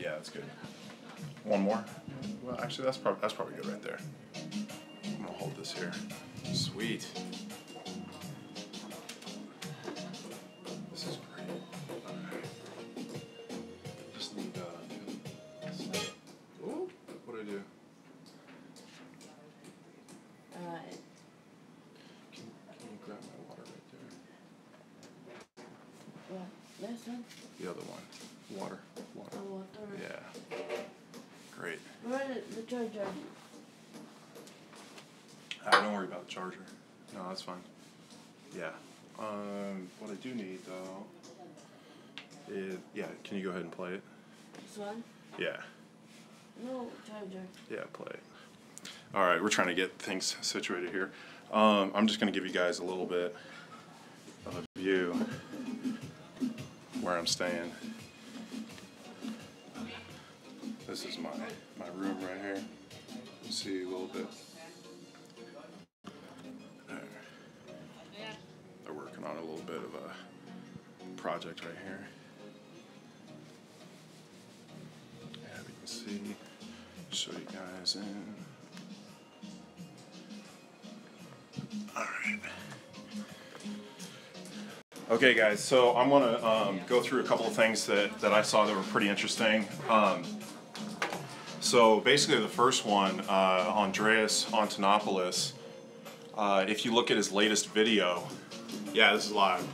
Yeah, that's good. One more? Well, actually, that's probably good right there. I'm gonna hold this here. Sweet. This is great. Just need oh, what do I do? Can you grab my water right there? What? This one? The other one. Water. Water. Oh, water. Yeah. Great. Where is the charger? Don't worry about the charger. No, that's fine. Yeah. What I do need though is, yeah, can you go ahead and play it? This one? Yeah. No charger. Yeah, play it. Alright, we're trying to get things situated here. I'm just going to give you guys a little bit of a view where I'm staying. This is my room right here. You see a little bit. They're working on a little bit of a project right here. Yeah, we can see. Show you guys in. Alright. Okay guys, so I'm going to go through a couple of things that I saw that were pretty interesting. So basically the first one, Andreas Antonopoulos, if you look at his latest video, yeah, this is live.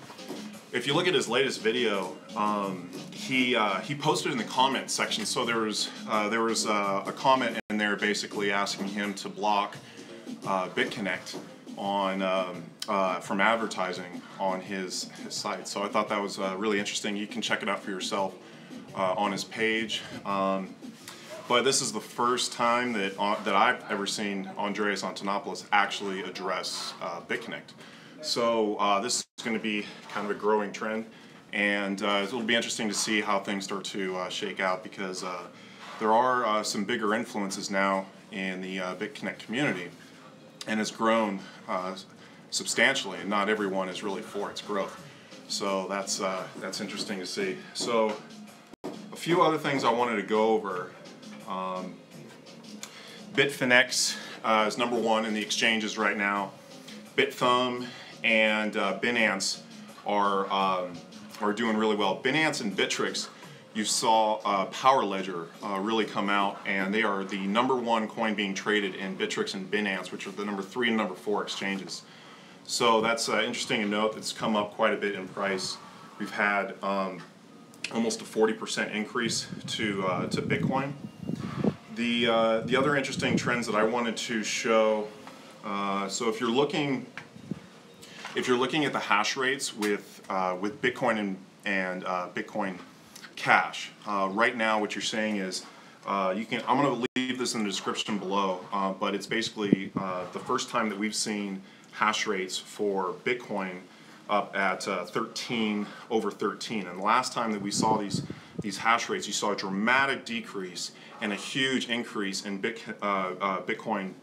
If you look at his latest video, he posted in the comments section. So there was a comment in there basically asking him to block BitConnect on from advertising on his site. So I thought that was really interesting. You can check it out for yourself on his page. But this is the first time that I've ever seen Andreas Antonopoulos actually address BitConnect. So this is going to be kind of a growing trend, and it'll be interesting to see how things start to shake out, because there are some bigger influences now in the BitConnect community, and it's grown substantially, and not everyone is really for its growth. So that's interesting to see. So a few other things I wanted to go over. Bitfinex is #1 in the exchanges right now. Bitthumb and Binance are doing really well. Binance and Bittrex, you saw Power Ledger really come out, and they are the #1 coin being traded in Bittrex and Binance, which are the #3 and #4 exchanges. So that's interesting to note. It's come up quite a bit in price. We've had almost a 40% increase to Bitcoin. The other interesting trends that I wanted to show. So if you're looking at the hash rates with Bitcoin and Bitcoin Cash, right now what you're saying is I'm going to leave this in the description below, but it's basically the first time that we've seen hash rates for Bitcoin up at 13 over 13, and the last time that we saw these hash rates, you saw a dramatic decrease and a huge increase in Bitcoin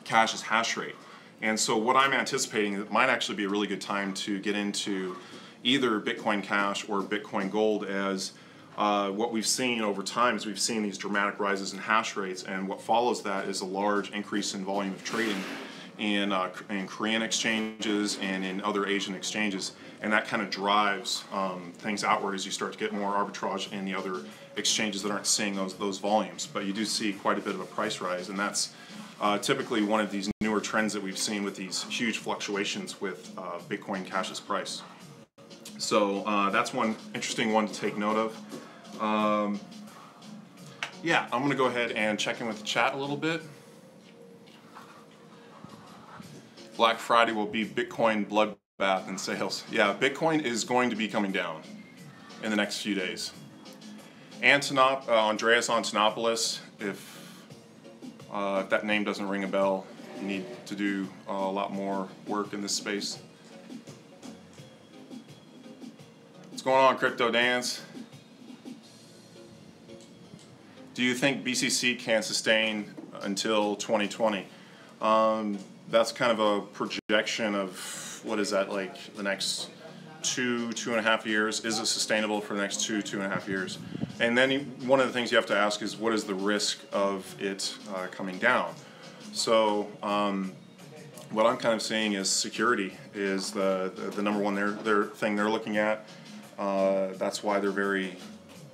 Cash's hash rate. And so what I'm anticipating, it might actually be a really good time to get into either Bitcoin Cash or Bitcoin Gold, as what we've seen over time is we've seen these dramatic rises in hash rates, and what follows that is a large increase in volume of trading in Korean exchanges and in other Asian exchanges, and that kind of drives things outward as you start to get more arbitrage in the other exchanges that aren't seeing those volumes. But you do see quite a bit of a price rise, and that's typically one of these newer trends that we've seen with these huge fluctuations with Bitcoin Cash's price. So that's one interesting one to take note of. Yeah, I'm going to go ahead and check in with the chat a little bit. Black Friday will be Bitcoin bloodbath in sales. Yeah, Bitcoin is going to be coming down in the next few days. Antonop, Andreas Antonopoulos, if that name doesn't ring a bell, you need to do a lot more work in this space. What's going on, Crypto Dance? Do you think BCC can sustain until 2020? That's kind of a projection of, what is that, like the next two and a half years? Is it sustainable for the next two and a half years? And then one of the things you have to ask is, what is the risk of it coming down? So what I'm kind of seeing is security is the number one thing they're looking at. That's why they're very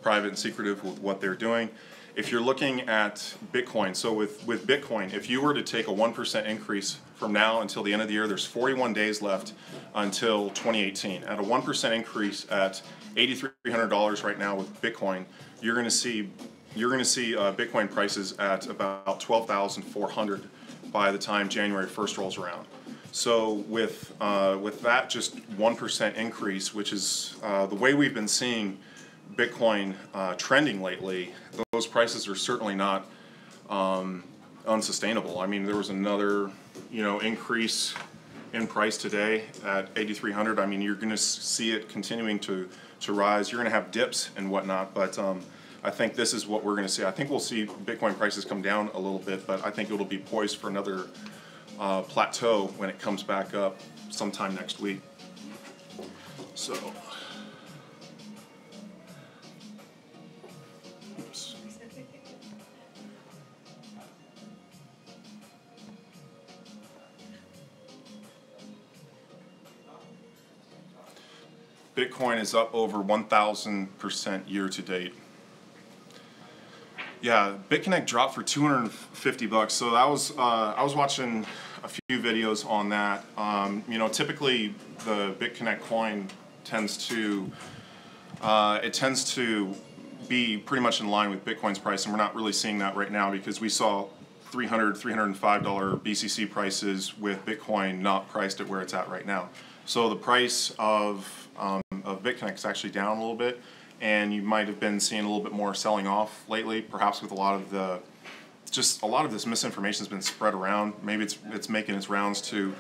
private and secretive with what they're doing. If you're looking at Bitcoin, so with Bitcoin, if you were to take a 1% increase from now until the end of the year, there's 41 days left until 2018. At a 1% increase at $8,300 right now with Bitcoin, you're going to see Bitcoin prices at about 12,400 by the time January 1st rolls around. So with that just 1% increase, which is the way we've been seeing Bitcoin trending lately, those prices are certainly not unsustainable. I mean, there was another increase in price today at 8,300. I mean, you're going to see it continuing to rise. You're going to have dips and whatnot, but I think this is what we're going to see. I think we'll see Bitcoin prices come down a little bit, but I think it'll be poised for another plateau when it comes back up sometime next week. So, oops. Bitcoin is up over 1,000% year to date. Yeah, BitConnect dropped for 250 bucks. So that was I was watching a few videos on that. Typically the BitConnect coin tends to be pretty much in line with Bitcoin's price, and we're not really seeing that right now because we saw $300, $305 BCC prices with Bitcoin not priced at where it's at right now. So the price of BitConnect is actually down a little bit, and you might have been seeing a little bit more selling off lately, perhaps with a lot of this misinformation has been spread around. Maybe it's making its rounds to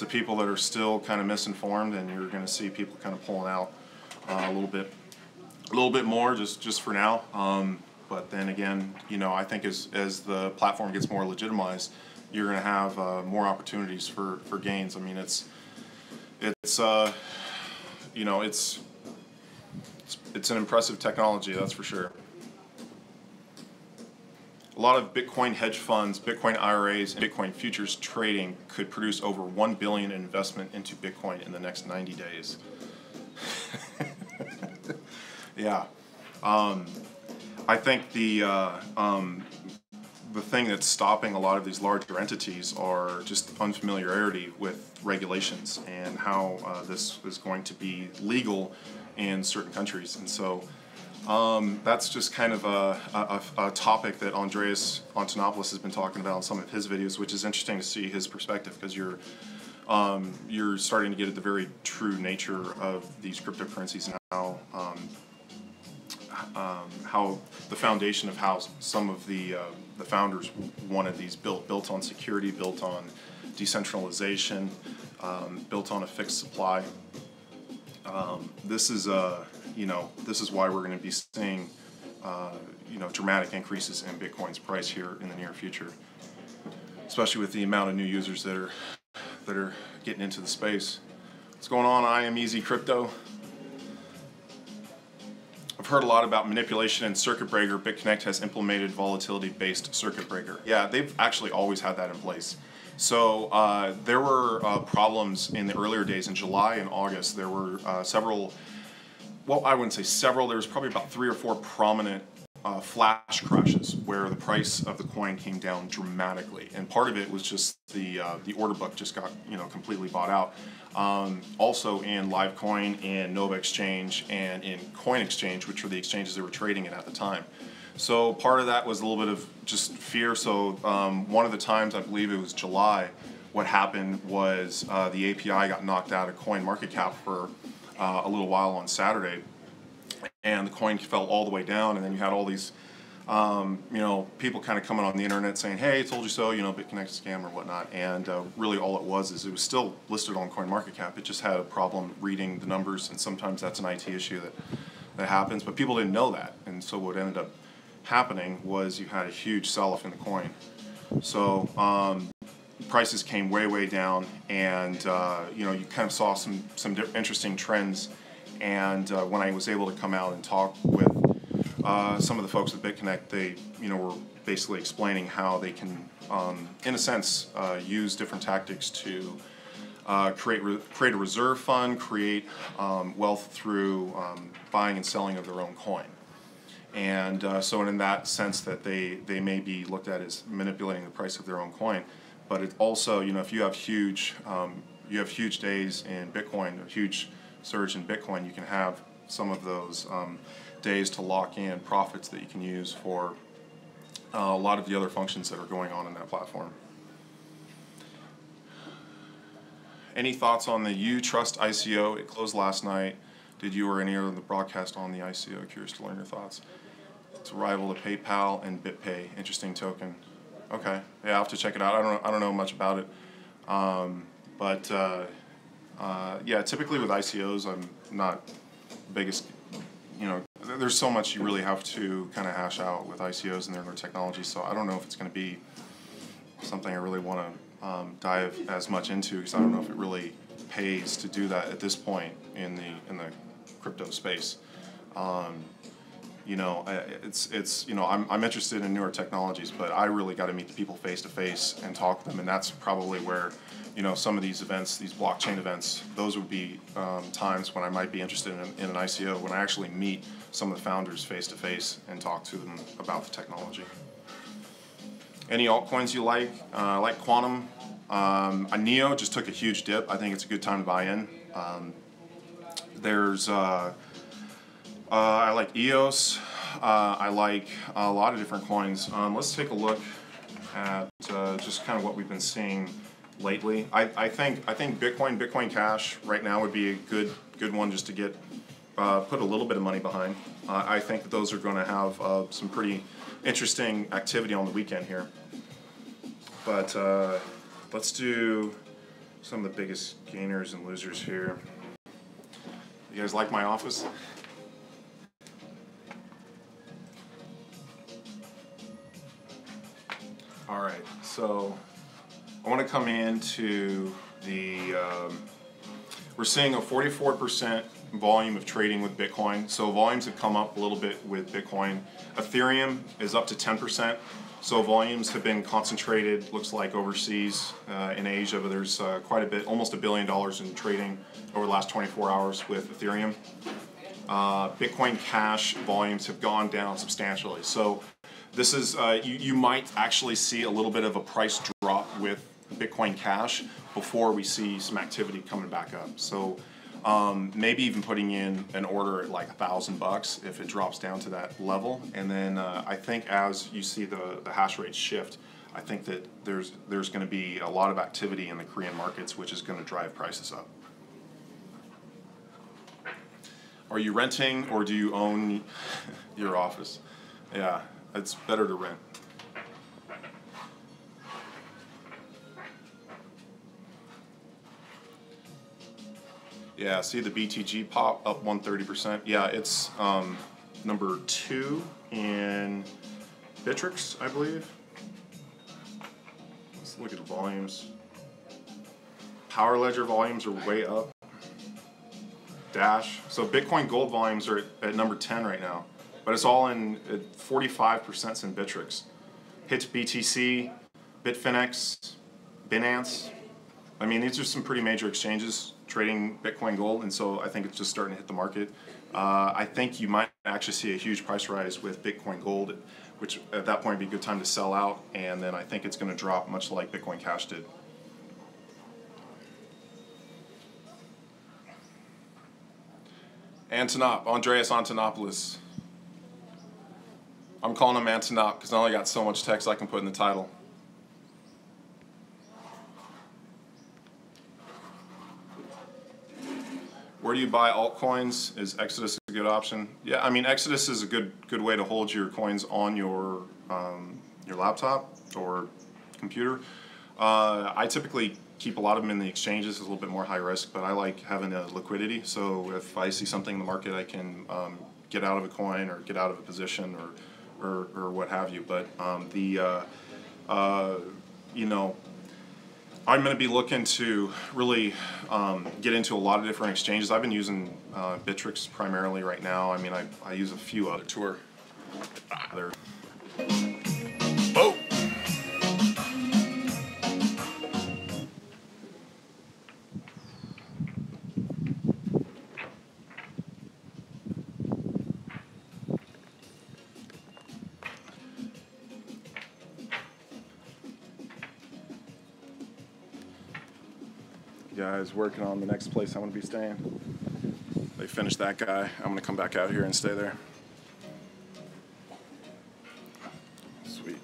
people that are still kind of misinformed, and you're going to see people kind of pulling out a little bit more just for now. But then again, I think as the platform gets more legitimized, you're going to have more opportunities for gains. I mean, it's an impressive technology, that's for sure. A lot of Bitcoin hedge funds, Bitcoin IRAs, and Bitcoin futures trading could produce over $1 billion in investment into Bitcoin in the next 90 days. Yeah. I think the thing that's stopping a lot of these larger entities are just unfamiliarity with regulations and how this is going to be legal in certain countries. And so that's just kind of a topic that Andreas Antonopoulos has been talking about in some of his videos, which is interesting to see his perspective, because you're starting to get at the very true nature of these cryptocurrencies and how the foundation of how some of the founders wanted these built on security, built on decentralization, built on a fixed supply. This is why we're going to be seeing dramatic increases in Bitcoin's price here in the near future, especially with the amount of new users that are getting into the space. What's going on? I am Easy Crypto. I've heard a lot about manipulation and circuit breaker. BitConnect has implemented volatility-based circuit breaker. Yeah, they've actually always had that in place. So there were problems in the earlier days in July and August. There were several, well, I wouldn't say several, there was probably about 3 or 4 prominent flash crashes where the price of the coin came down dramatically. And part of it was just the order book just got completely bought out. Also in Livecoin and Nova Exchange and in Coin Exchange, which were the exchanges they were trading in at the time. So part of that was a little bit of just fear. So one of the times, I believe it was July, what happened was the API got knocked out of CoinMarketCap for a little while on Saturday, and the coin fell all the way down, and then you had all these people kind of coming on the internet saying, hey, told you so, BitConnect scam or whatnot. And really all it was is it was still listed on CoinMarketCap. It just had a problem reading the numbers, and sometimes that's an IT issue that happens, but people didn't know that. And so what ended up happening was you had a huge sell-off in the coin. So prices came way down, and you kind of saw some interesting trends. And when I was able to come out and talk with some of the folks at BitConnect, they were basically explaining how they can, in a sense, use different tactics to create a reserve fund, create wealth through buying and selling of their own coin. And so in that sense that they may be looked at as manipulating the price of their own coin, but it also, if you have huge days in Bitcoin, a huge surge in Bitcoin, you can have some of those days to lock in profits that you can use for a lot of the other functions that are going on in that platform. Any thoughts on the U-Trust ICO? It closed last night. Did you or any other of the broadcast on the ICO? Curious to learn your thoughts. It's a rival to PayPal and BitPay. Interesting token. Okay, yeah, I'll have to check it out. I don't know much about it, yeah, typically with ICOs, I'm not the biggest. There's so much you really have to kind of hash out with ICOs and their technology. So I don't know if it's going to be something I really want to dive as much into, because I don't know if it really pays to do that at this point in the crypto space. I'm interested in newer technologies, but I really got to meet the people face to face and talk to them, and that's probably where, some of these events, these blockchain events, those would be times when I might be interested in an ICO, when I actually meet some of the founders face to face and talk to them about the technology. Any altcoins you like? I like Quantum. Neo just took a huge dip. I think it's a good time to buy in. I like EOS. I like a lot of different coins. Let's take a look at just kind of what we've been seeing lately. I think Bitcoin Cash right now would be a good one just to get put a little bit of money behind. I think that those are going to have some pretty interesting activity on the weekend here. But let's do some of the biggest gainers and losers here. You guys like my office? All right, so I want to come into the, we're seeing a 44% volume of trading with Bitcoin. So volumes have come up a little bit with Bitcoin. Ethereum is up to 10%. So volumes have been concentrated, looks like overseas in Asia, but there's quite a bit, almost $1 billion in trading over the last 24 hours with Ethereum. Bitcoin Cash volumes have gone down substantially. So this is, you might actually see a little bit of a price drop with Bitcoin Cash before we see some activity coming back up. So maybe even putting in an order at like $1,000 if it drops down to that level. And then I think as you see the hash rate shift, I think that there's going to be a lot of activity in the Korean markets, which is going to drive prices up. Are you renting or do you own your office? Yeah. It's better to rent. Yeah, see the BTG pop up 130%. Yeah, it's number 2 in Bittrex, I believe. Let's look at the volumes. Power Ledger volumes are way up. Dash. So Bitcoin Gold volumes are at number 10 right now. But it's all in 45% in Bittrex. Hits BTC, Bitfinex, Binance. I mean, these are some pretty major exchanges trading Bitcoin Gold, and so I think it's just starting to hit the market. I think you might actually see a huge price rise with Bitcoin Gold, which at that point would be a good time to sell out, and then I think it's going to drop much like Bitcoin Cash did. Antonop, Andreas Antonopoulos. I'm calling him Antonop because I only got so much text I can put in the title. Where do you buy altcoins? Is Exodus a good option? Yeah, I mean Exodus is a good way to hold your coins on your laptop or computer. I typically keep a lot of them in the exchanges. It's a little bit more high risk, but I like having a liquidity. So if I see something in the market, I can get out of a coin or get out of a position or what have you. But I'm going to be looking to really get into a lot of different exchanges. I've been using Bittrex primarily right now. I mean, I use a few other tour. There. Oh. Guys working on the next place I'm going to be staying. They finished that guy. I'm going to come back out here and stay there. Sweet.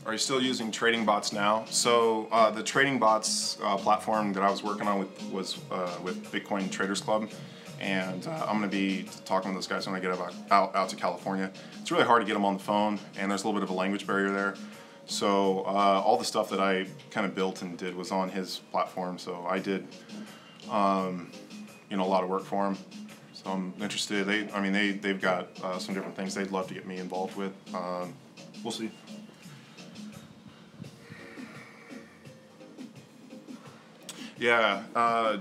Are you still using trading bots now? So the trading bots platform that I was working on was with Bitcoin Traders Club. And I'm going to be talking with those guys when I get out to California. It's really hard to get them on the phone, and there's a little bit of a language barrier there. So all the stuff that I kind of built and did was on his platform. So I did, you know, a lot of work for him. So I'm interested. They've got some different things they'd love to get me involved with. We'll see. Yeah,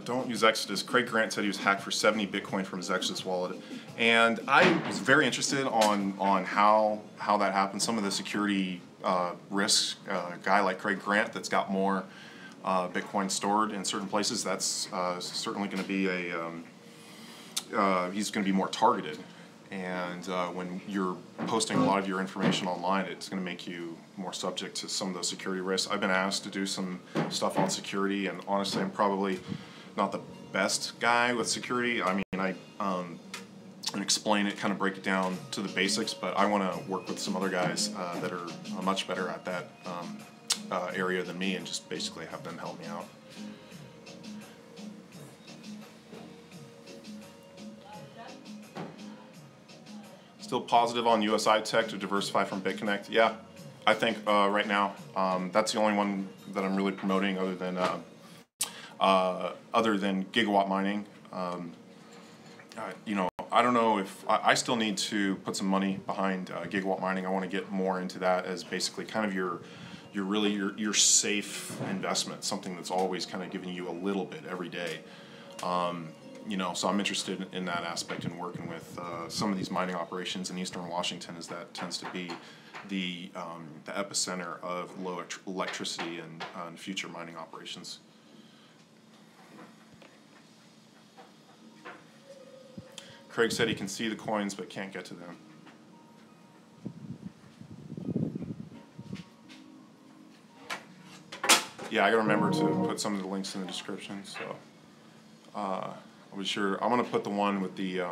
don't use Exodus. Craig Grant said he was hacked for 70 Bitcoin from his Exodus wallet. And I was very interested on how that happened. Some of the security risks, a guy like Craig Grant that's got more Bitcoin stored in certain places, that's certainly going to be he's going to be more targeted. And when you're posting a lot of your information online, it's going to make you more subject to some of those security risks. I've been asked to do some stuff on security, and honestly, I'm probably not the best guy with security. I mean, I explain it, kind of break it down to the basics, but I want to work with some other guys that are much better at that area than me, and just basically have them help me out. Still positive on USI Tech to diversify from BitConnect? Yeah, I think right now that's the only one that I'm really promoting, other than gigawatt mining. You know, I don't know if I still need to put some money behind gigawatt mining. I want to get more into that as basically kind of your safe investment, something that's always kind of giving you a little bit every day. You know, so I'm interested in that aspect and working with some of these mining operations in Eastern Washington, as that tends to be the epicenter of low electricity and future mining operations. Craig said he can see the coins but can't get to them. Yeah, I gotta remember to put some of the links in the description. So I'll be sure. I'm gonna put the one with the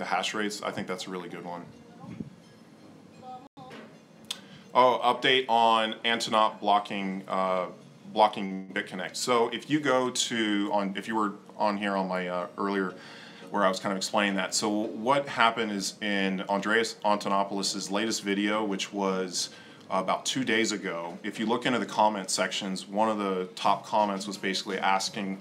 hash rates. I think that's a really good one. Oh, update on Antonop blocking BitConnect. So if you go to if you were on here on my earlier, where I was kind of explaining that. So what happened is, in Andreas Antonopoulos' latest video, which was about 2 days ago, if you look into the comment sections, one of the top comments was basically asking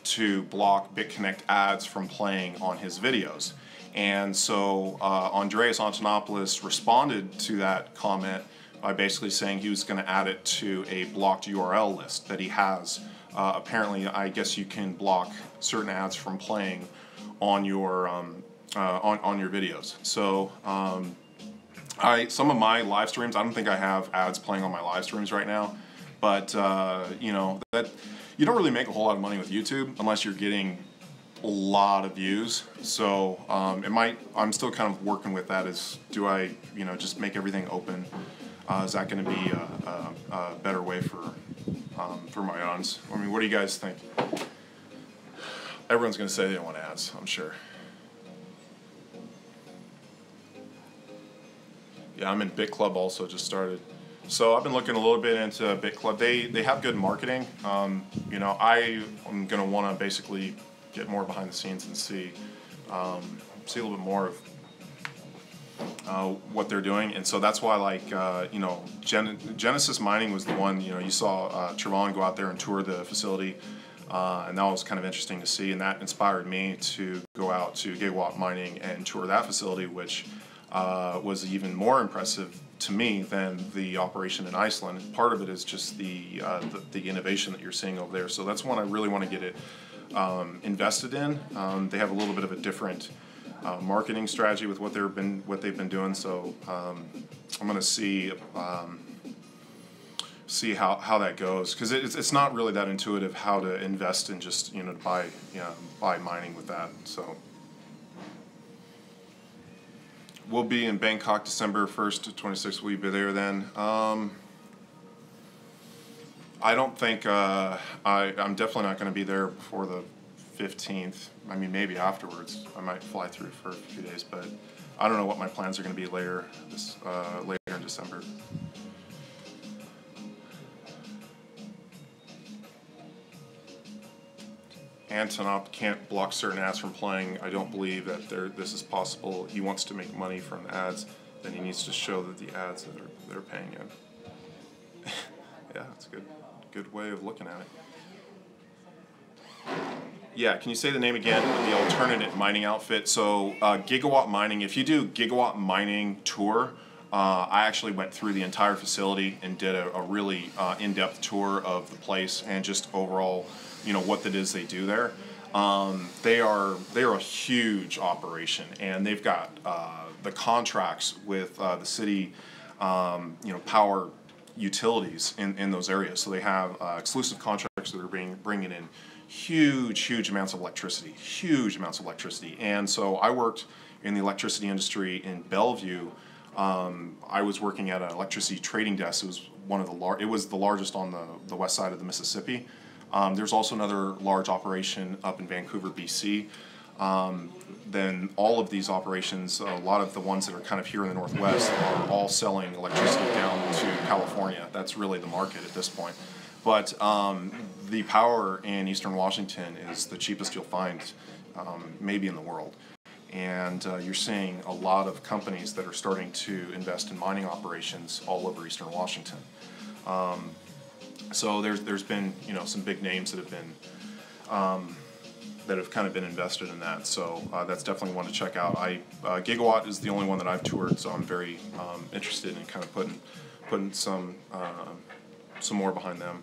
to block BitConnect ads from playing on his videos. And so Andreas Antonopoulos responded to that comment by basically saying he was going to add it to a blocked URL list that he has. Apparently, I guess you can block certain ads from playing on your videos. So some of my live streams, I don't think I have ads playing on my live streams right now, but you know, that you don't really make a whole lot of money with YouTube unless you're getting a lot of views. So I'm still kind of working with that. Do I, you know, just make everything open? Is that going to be a better way for my audience? I mean, what do you guys think? Everyone's going to say they don't want ads, I'm sure. Yeah, I'm in BitClub also, just started. So I've been looking a little bit into BitClub. They have good marketing. You know, I'm going to want to basically get more behind the scenes and see a little bit more of what they're doing. And so that's why, like, you know, Genesis Mining was the one, you know, you saw Trevon go out there and tour the facility. And that was kind of interesting to see, and that inspired me to go out to Gigawatt Mining and tour that facility, which was even more impressive to me than the operation in Iceland. Part of it is just the innovation that you're seeing over there. So that's one I really want to get it invested in. They have a little bit of a different marketing strategy with what they've been doing. So I'm going to see how that goes, because it's not really that intuitive how to invest in just to buy mining with that. So we'll be in Bangkok December 1st to 26th. Will you be there then? I don't think I'm definitely not going to be there before the 15th. I mean, maybe afterwards. I might fly through for a few days, but I don't know what my plans are going to be later in December. Antonop can't block certain ads from playing. I don't believe that this is possible. He wants to make money from the ads, then he needs to show that the ads that they're paying him. Yeah, that's a good way of looking at it. Yeah, can you say the name again of the alternate mining outfit? So Gigawatt Mining, if you do Gigawatt Mining tour, I actually went through the entire facility and did a really in-depth tour of the place and just overall, what it is they do there. They are a huge operation, and they've got the contracts with the city, power utilities in those areas. So they have exclusive contracts that are bringing in huge amounts of electricity, And so I worked in the electricity industry in Bellevue. I was working at an electricity trading desk. It was the largest on the west side of the Mississippi. There's also another large operation up in Vancouver, BC. Then all of these operations, a lot of the ones that are kind of here in the Northwest, are all selling electricity down to California. That's really the market at this point. But the power in Eastern Washington is the cheapest you'll find, maybe in the world. And you're seeing a lot of companies that are starting to invest in mining operations all over Eastern Washington. So there's been some big names that have been kind of been invested in that. So that's definitely one to check out. Gigawatt is the only one that I've toured, so I'm very interested in kind of putting some more behind them.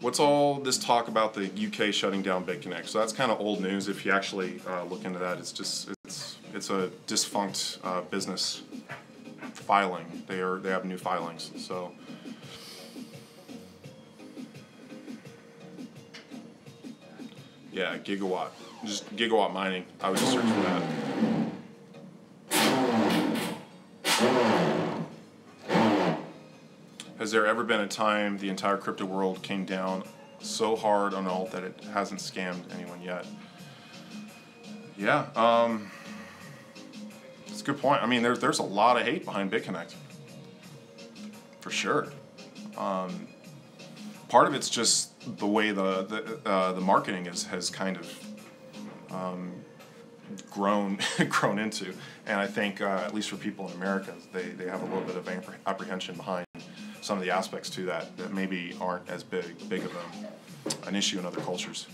What's all this talk about the UK shutting down BitConnect? So that's kind of old news. If you actually look into that, it's a defunct business filing. They have new filings. So yeah, Gigawatt, just Gigawatt Mining. I would just search for that. Has there ever been a time the entire crypto world came down so hard on alt that it hasn't scammed anyone yet? Yeah, it's a good point. I mean, there's a lot of hate behind BitConnect, for sure. Part of it's just the way the marketing has kind of grown into, and I think at least for people in America, they have a little bit of apprehension behind some of the aspects to that maybe aren't as big of an issue in other cultures.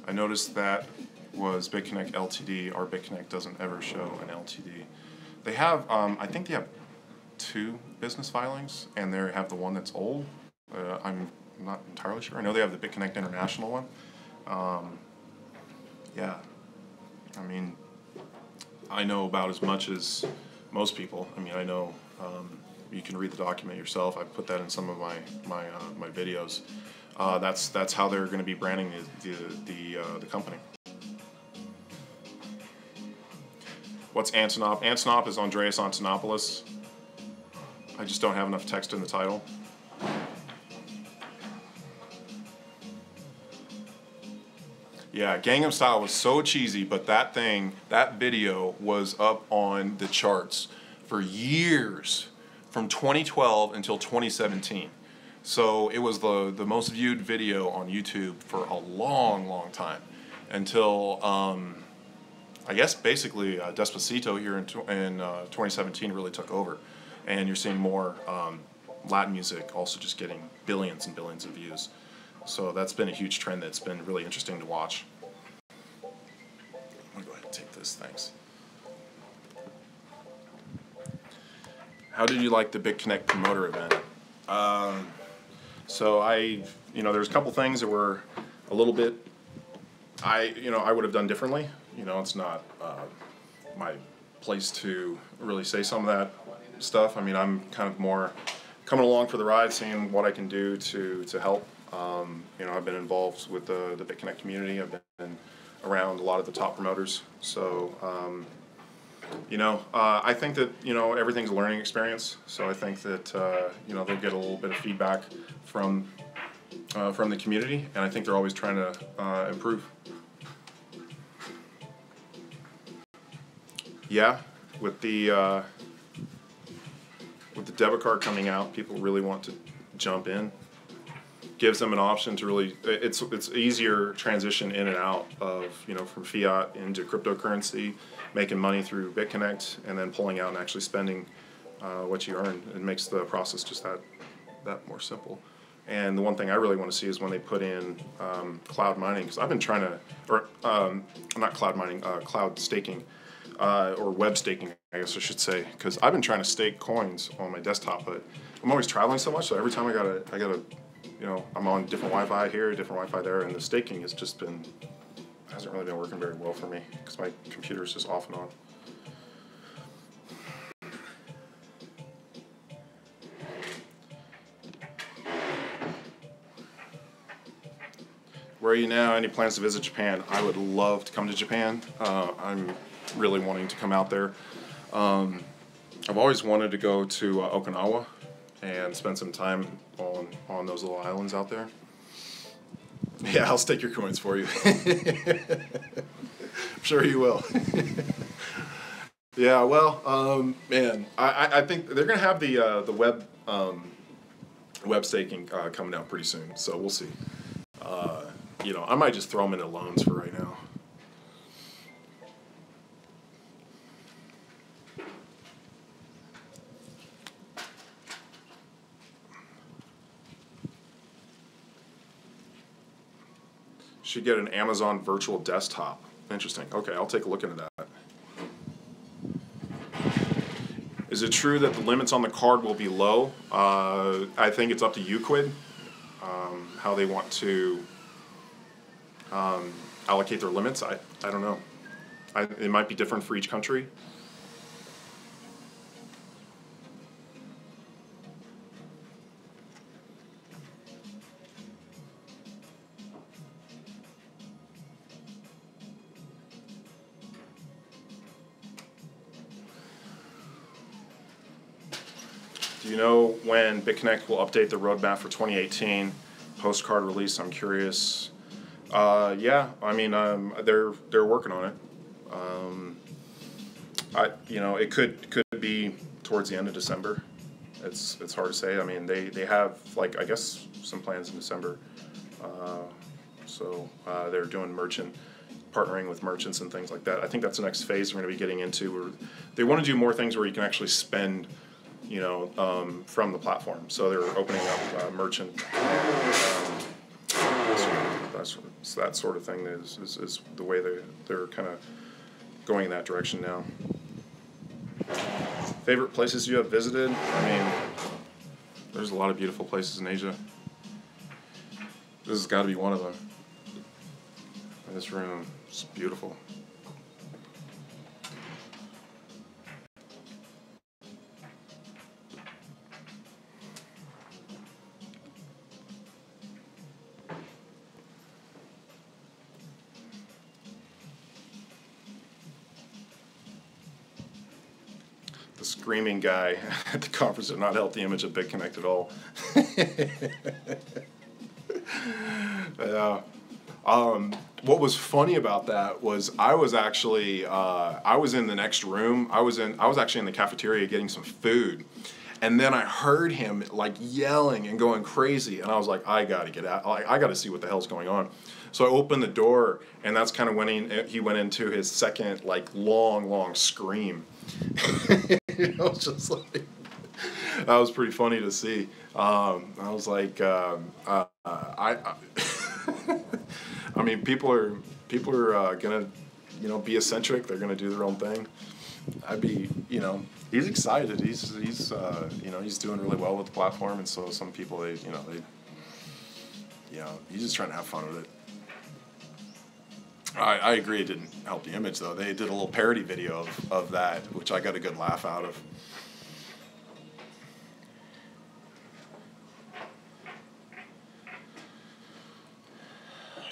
I noticed that was BitConnect Ltd. Our BitConnect doesn't ever show an Ltd. They have, I think they have 2 business filings, and they have the one that's old. I'm not entirely sure. I know they have the BitConnect International one. Yeah, I mean, I know about as much as most people. I mean, I know you can read the document yourself. I put that in some of my videos. That's how they're going to be branding the company. What's Antonop? Antonop is Andreas Antonopoulos. I just don't have enough text in the title. Yeah, Gangnam Style was so cheesy, but that video was up on the charts for years, from 2012 until 2017. So it was the most viewed video on YouTube for a long time, until I guess basically Despacito here in 2017 really took over. and you're seeing more Latin music also just getting billions and billions of views. So that's been a huge trend that's been really interesting to watch. I'm gonna go ahead and take this, thanks. How did you like the BitConnect promoter event? So there's a couple things that were a little bit, I would have done differently. It's not my place to really say some of that stuff. I mean, I'm kind of more coming along for the ride, seeing what I can do to help. I've been involved with the BitConnect community. I've been around a lot of the top promoters. So, I think that, everything's a learning experience. So I think that, they'll get a little bit of feedback from the community, and I think they're always trying to improve. Yeah, with the debit card coming out, people really want to jump in. Gives them an option to really, it's easier transition in and out of, from fiat into cryptocurrency, making money through BitConnect, and then pulling out and actually spending what you earn. It makes the process just that more simple. And the one thing I really want to see is when they put in cloud mining, because I've been trying to, or not cloud mining, cloud staking, or web staking, I guess I should say, because I've been trying to stake coins on my desktop, but I'm always traveling so much, so every time I gotta, I'm on different Wi-Fi here, different Wi-Fi there, and the staking has just hasn't really been working very well for me, because my computer is just off and on. Where are you now? Any plans to visit Japan? I would love to come to Japan. I'm really wanting to come out there. I've always wanted to go to Okinawa and spend some time on those little islands out there. Yeah, I'll stake your coins for you. I'm sure you will. Yeah, well, man, I think they're gonna have the web staking coming out pretty soon, so we'll see. I might just throw them into loans for right now. Should get an Amazon virtual desktop. Interesting. Okay, I'll take a look into that. Is it true that the limits on the card will be low? I think it's up to Euclid, how they want to allocate their limits. I don't know. It might be different for each country. Do you know when BitConnect will update the roadmap for 2018 post-card release? I'm curious. Yeah, I mean, they're working on it. It could be towards the end of December. It's hard to say. I mean, they have, like, I guess some plans in December. They're doing partnering with merchants and things like that. I think that's the next phase we're going to be getting into. Where they want to do more things where you can actually spend, from the platform. So they're opening up merchant. That sort of thing is the way they're kind of going in that direction now. Favorite places you have visited? I mean, there's a lot of beautiful places in Asia. This has got to be one of them. This room is beautiful. The screaming guy at the conference did not help the image of BitConnect at all. Yeah. What was funny about that was I was actually I was in the next room. I was actually in the cafeteria getting some food, and then I heard him like yelling and going crazy, and I was like, I gotta get out. I gotta see what the hell's going on. So I opened the door, and that's kind of when he went into his second like long scream. It's just like, That was pretty funny to see. I was like, I mean, people are gonna, be eccentric. They're gonna do their own thing. I'd be, he's excited. He's doing really well with the platform, and so some people, he's just trying to have fun with it. I agree it didn't help the image, though. They did a little parody video of that, which I got a good laugh out of.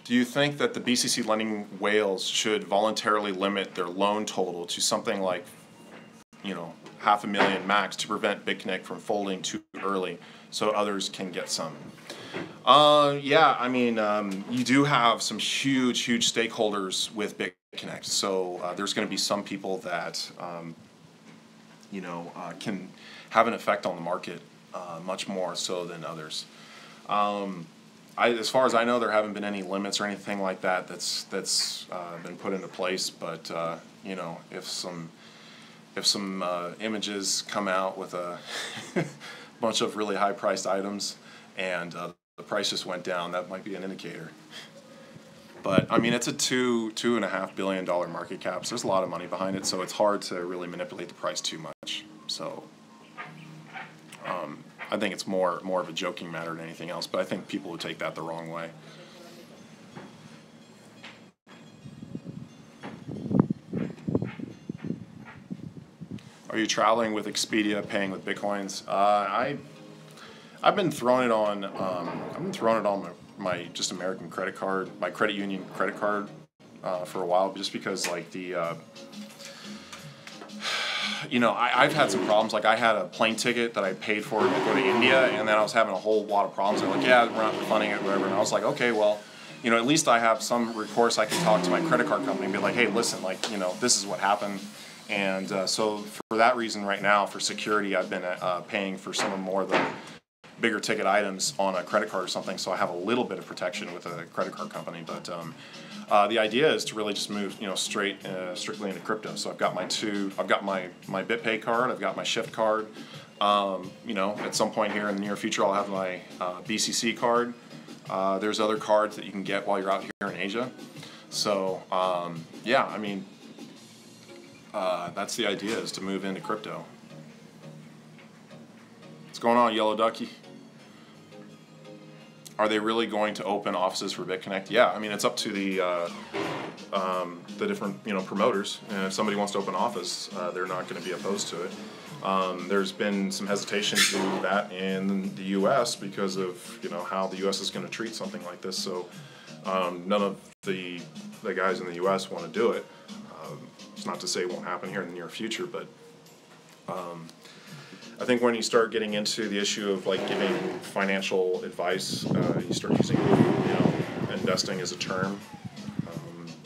Do you think that the BCC lending whales should voluntarily limit their loan total to something like, $500,000 max to prevent BitConnect from folding too early so others can get some? Yeah, I mean, you do have some huge stakeholders with BitConnect. So there's going to be some people that, can have an effect on the market much more so than others. As far as I know, there haven't been any limits or anything like that that's been put into place. But if some images come out with a bunch of really high-priced items and the price just went down, that might be an indicator. But I mean, it's a $2.5 billion market cap, so there's a lot of money behind it. So it's hard to really manipulate the price too much. So I think it's more of a joking matter than anything else. But I think people would take that the wrong way. Are you traveling with Expedia, paying with Bitcoins? I've been throwing it on. My just American credit card, my credit union credit card, for a while, just because like I've had some problems. Like I had a plane ticket that I paid for to go to India, and then I was having a whole lot of problems. They're like, yeah, we're not refunding it, whatever. And I was like, okay, well, at least I have some recourse. I can talk to my credit card company and be like, hey, listen, like, this is what happened. And so for that reason, right now, for security, I've been paying for some of more of the bigger ticket items on a credit card or something, so I have a little bit of protection with a credit card company. But the idea is to really just move, strictly into crypto. So I've got my BitPay card, I've got my Shift card. At some point here in the near future, I'll have my BCC card. There's other cards that you can get while you're out here in Asia. So yeah, I mean, that's the idea, is to move into crypto. What's going on, Yellow Ducky? Are they really going to open offices for BitConnect? Yeah, I mean, it's up to the different promoters, and if somebody wants to open an office, they're not going to be opposed to it. There's been some hesitation to do that in the U.S. because of how the U.S. is going to treat something like this. So none of the guys in the U.S. want to do it. It's not to say it won't happen here in the near future, but I think when you start getting into the issue of like giving financial advice, you start using investing as a term.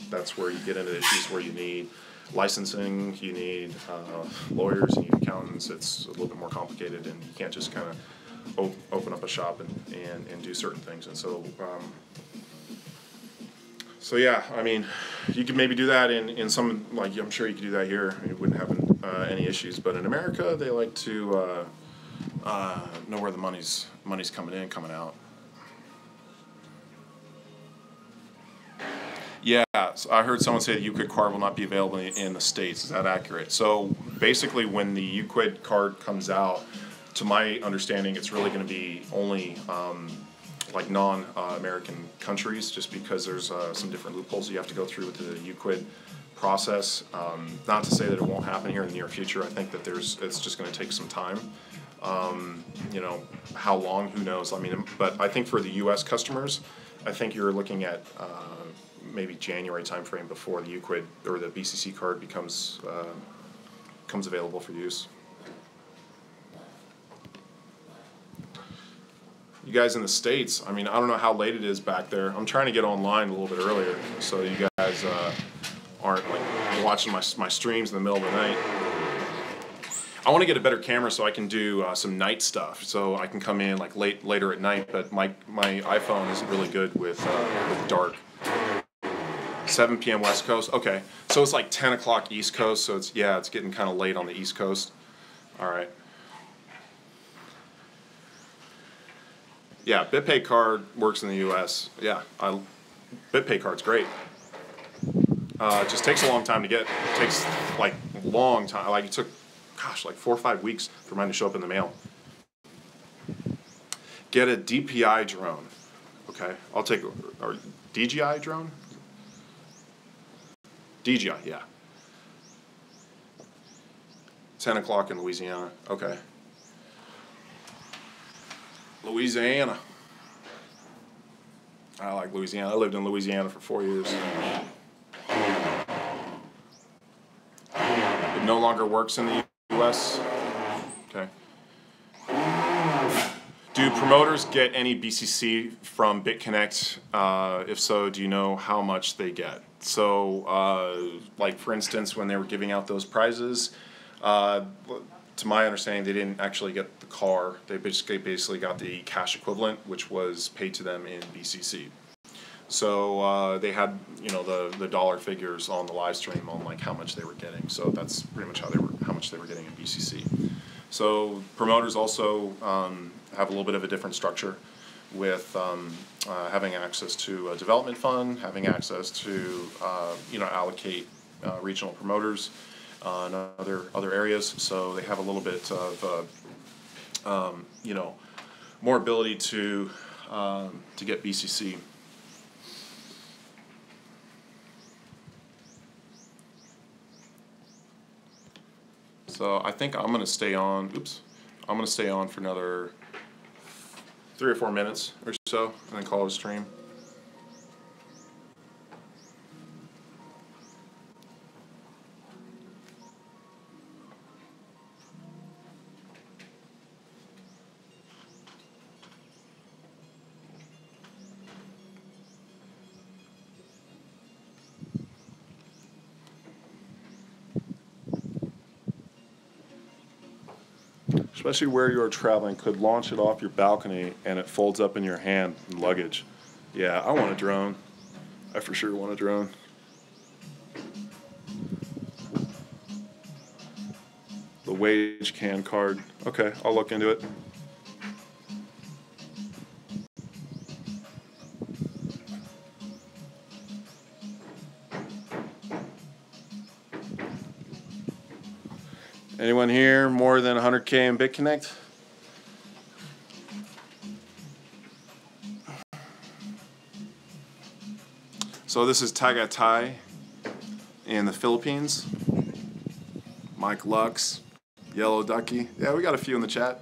That's where you get into issues where you need licensing, you need lawyers, you need accountants. It's a little bit more complicated, and you can't just kind of open up a shop and do certain things. And so so yeah, I mean, you could maybe do that in some, like, I'm sure you could do that here. It wouldn't have any issues. But in America, they like to know where the money's coming in, coming out. Yeah, so I heard someone say the UQuid card will not be available in the States. Is that accurate? So basically, when the UQuid card comes out, to my understanding, it's really going to be only like non-American countries, just because there's some different loopholes you have to go through with the UQuid process. Not to say that it won't happen here in the near future. I think that it's just going to take some time. How long? Who knows? I mean, but I think for the U.S. customers, I think you're looking at maybe January timeframe before the UQuid or the BCC card becomes available for use. You guys in the States, I mean, I don't know how late it is back there. I'm trying to get online a little bit earlier so you guys aren't like watching my streams in the middle of the night. I want to get a better camera so I can do some night stuff. So I can come in like later at night, but my iPhone isn't really good with dark. 7 p.m. West Coast. Okay, so it's like 10 o'clock East Coast. So it's getting kind of late on the East Coast. All right. Yeah, BitPay card works in the U.S. Yeah, BitPay card's great. It just takes a long time to get. It takes like a long time. Like it took, gosh, like 4 or 5 weeks for mine to show up in the mail. Get a DPI drone. Okay, I'll take or DJI drone. DJI, yeah. 10 o'clock in Louisiana. Okay. Louisiana. I like Louisiana. I lived in Louisiana for 4 years. It no longer works in the U.S. Okay. Do promoters get any BCC from BitConnect? If so, do you know how much they get? So, like for instance, when they were giving out those prizes, to my understanding, they didn't actually get the car. They basically got the cash equivalent, which was paid to them in BCC. So they had, you know, the dollar figures on the live stream on like how much they were getting. So that's pretty much how much they were getting in BCC. So promoters also have a little bit of a different structure with having access to a development fund, having access to you know, allocate regional promoters in other areas. So they have a little bit of you know, more ability to get BCC. So I think I'm gonna stay on. Oops, I'm gonna stay on for another 3 or 4 minutes or so, and then call it a stream. Especially where you're traveling, could launch it off your balcony and it folds up in your hand and luggage. Yeah, I want a drone. I for sure want a drone. The wage can card. Okay, I'll look into it. Anyone here more than 100K in BitConnect? So this is Tagaytay in the Philippines. Mike Lux, Yellow Ducky. Yeah, we got a few in the chat.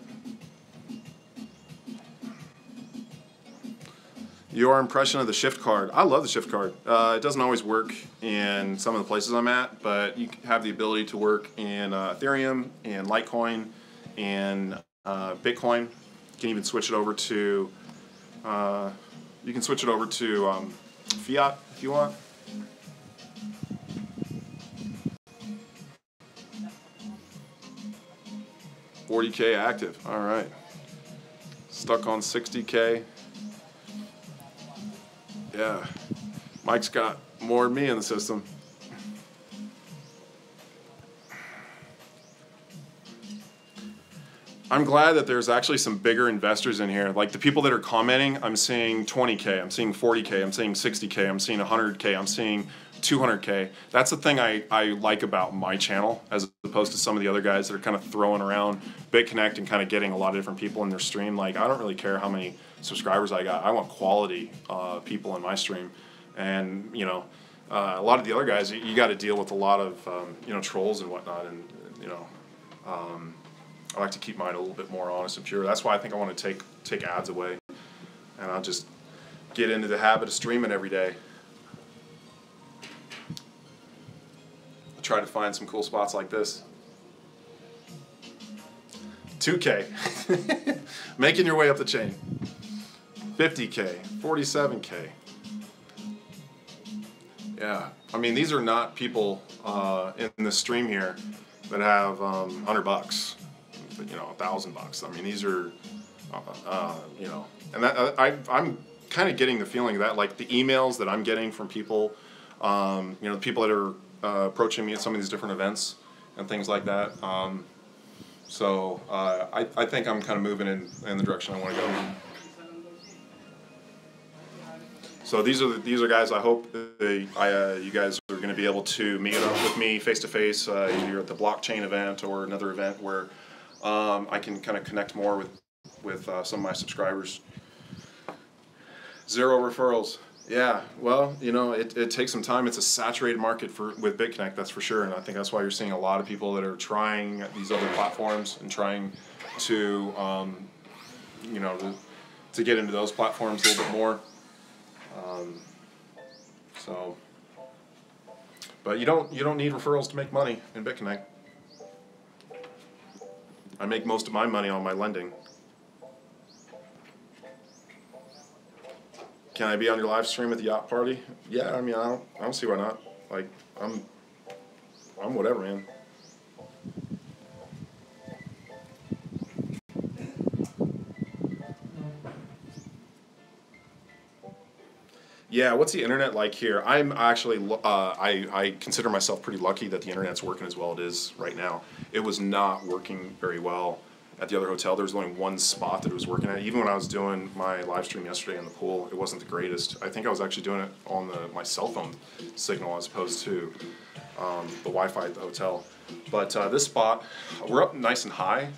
Your impression of the shift card. I love the shift card. It doesn't always work in some of the places I'm at, but you have the ability to work in Ethereum, and Litecoin, and Bitcoin. You can even switch it over to fiat if you want. $40K active. All right. Stuck on 60K. Yeah, Mike's got more than me in the system. I'm glad that there's actually some bigger investors in here. Like the people that are commenting, I'm seeing 20K, I'm seeing 40K, I'm seeing 60K, I'm seeing 100K, I'm seeing 200K. That's the thing I like about my channel, as opposed to some of the other guys that are kind of throwing around BitConnect and kind of getting a lot of different people in their stream. Like, I don't really care how many subscribers I got. I want quality people in my stream. And, you know, a lot of the other guys, you got to deal with a lot of, you know, trolls and whatnot. And, you know, I like to keep mine a little bit more honest and pure. That's why I think I want to take ads away. And I'll just get into the habit of streaming every day. Try to find some cool spots like this. 2K. Making your way up the chain. 50K. 47K. Yeah. I mean, these are not people in the stream here that have $100, you know, $1,000. I mean, these are, you know, and that I'm kind of getting the feeling that, like, the emails that I'm getting from people, you know, the people that are approaching me at some of these different events and things like that. So I think I'm kind of moving in the direction I want to go. So these are guys. I hope that you guys are going to be able to meet up with me face to face, either at the blockchain event or another event where I can kind of connect more with some of my subscribers. 0 referrals. Yeah, well, you know, it takes some time. It's a saturated market with BitConnect, that's for sure, and I think that's why you're seeing a lot of people that are trying these other platforms and trying to, you know, to get into those platforms a little bit more. But you don't need referrals to make money in BitConnect. I make most of my money on my lending. Can I be on your live stream at the yacht party? Yeah, I mean, I don't see why not. Like, I'm whatever, man. Yeah, what's the internet like here? I'm actually, I consider myself pretty lucky that the internet's working as well as it is right now. It was not working very well at the other hotel. There was only one spot that it was working at. Even when I was doing my live stream yesterday in the pool, it wasn't the greatest. I think I was actually doing it on my cell phone signal as opposed to the Wi-Fi at the hotel. But this spot, we're up nice and high,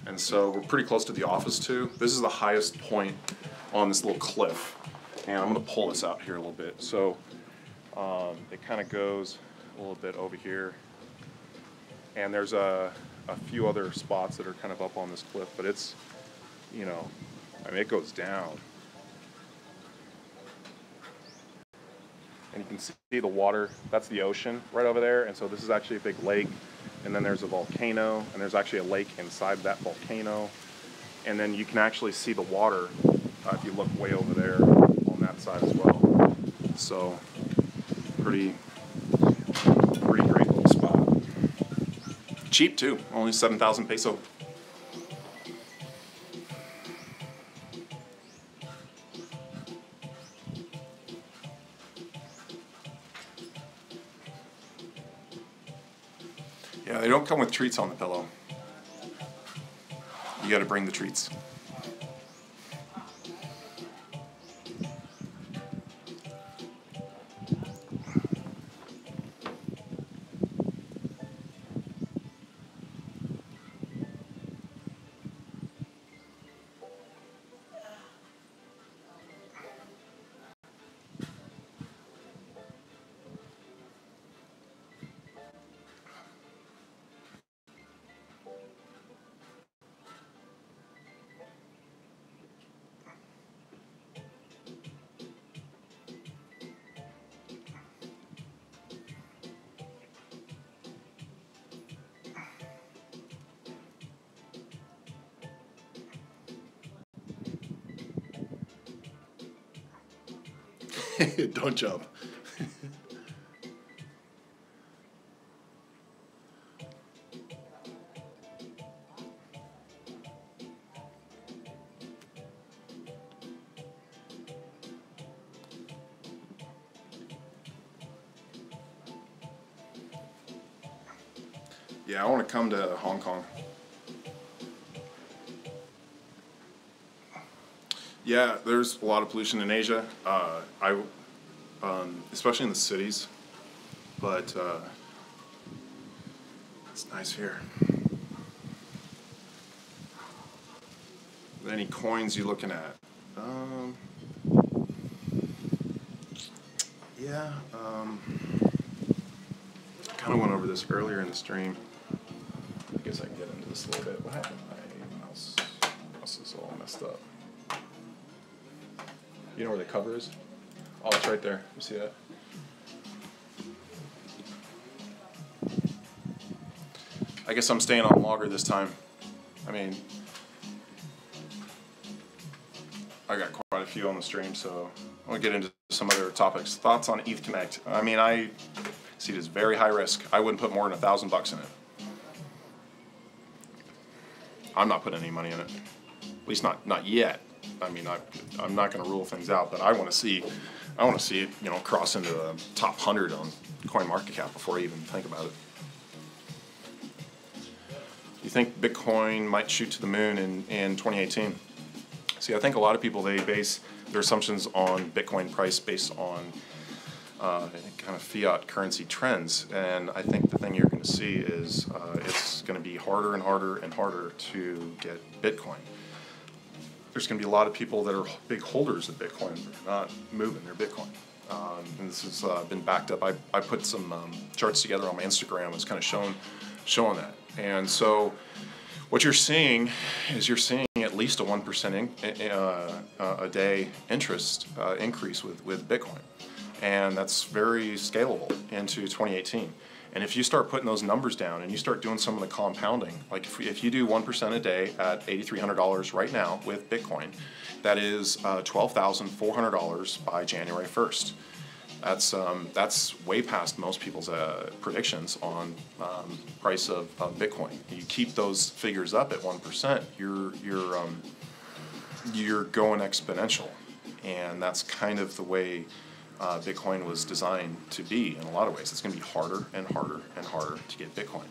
and so we're pretty close to the office too. This is the highest point on this little cliff. And I'm going to pull this out here a little bit. So it kind of goes a little bit over here. And there's a few other spots that are kind of up on this cliff, but it's, you know, I mean, it goes down. And you can see the water, that's the ocean right over there. And so this is actually a big lake. And then there's a volcano, and there's actually a lake inside that volcano. And then you can actually see the water if you look way over there on that side as well. So pretty great little spot. Cheap too, only 7,000 peso. Yeah, they don't come with treats on the pillow. You got to bring the treats. Don't jump. Yeah, I want to come to Hong Kong. Yeah, there's a lot of pollution in Asia. Especially in the cities, but it's nice here. Any coins you looking at? Yeah. Kind of went over this earlier in the stream. I guess I can get into this a little bit. What happened? My mouse is all messed up. You know where the cover is? Oh, it's right there. You see that? I guess I'm staying on longer this time. I mean, I got quite a few on the stream, so I'm going to get into some other topics. Thoughts on BitConnect? I mean, I see it as very high risk. I wouldn't put more than $1,000 in it. I'm not putting any money in it. At least not yet. I mean, I'm not going to rule things out, but I want to see it, you know, cross into the top 100 on CoinMarketCap before I even think about it. You think Bitcoin might shoot to the moon in 2018? See, I think a lot of people, they base their assumptions on Bitcoin price based on kind of fiat currency trends. And I think the thing you're going to see is it's going to be harder and harder and harder to get Bitcoin. There's going to be a lot of people that are big holders of Bitcoin that are not moving their Bitcoin. And this has been backed up. I put some charts together on my Instagram. It's kind of showing that. And so what you're seeing is at least a 1% a day interest increase with Bitcoin. And that's very scalable into 2018. And if you start putting those numbers down and you start doing some of the compounding, like if you do 1% a day at $8,300 right now with Bitcoin, that is $12,400 by January 1st. That's way past most people's predictions on price of Bitcoin. You keep those figures up at 1%, you're going exponential, and that's kind of the way Bitcoin was designed to be. In a lot of ways, it's going to be harder and harder and harder to get Bitcoin.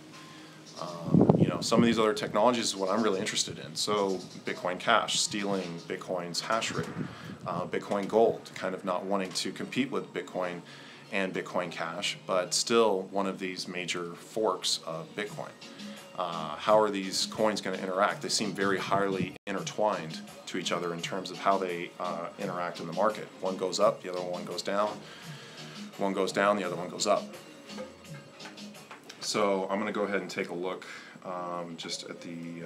Some of these other technologies is what I'm really interested in. So Bitcoin Cash, stealing Bitcoin's hash rate, Bitcoin Gold, kind of not wanting to compete with Bitcoin and Bitcoin Cash, but still one of these major forks of Bitcoin. How are these coins going to interact? They seem very highly intertwined to each other in terms of how they interact in the market. One goes up, the other one goes down. One goes down, the other one goes up. So I'm going to go ahead and take a look just at the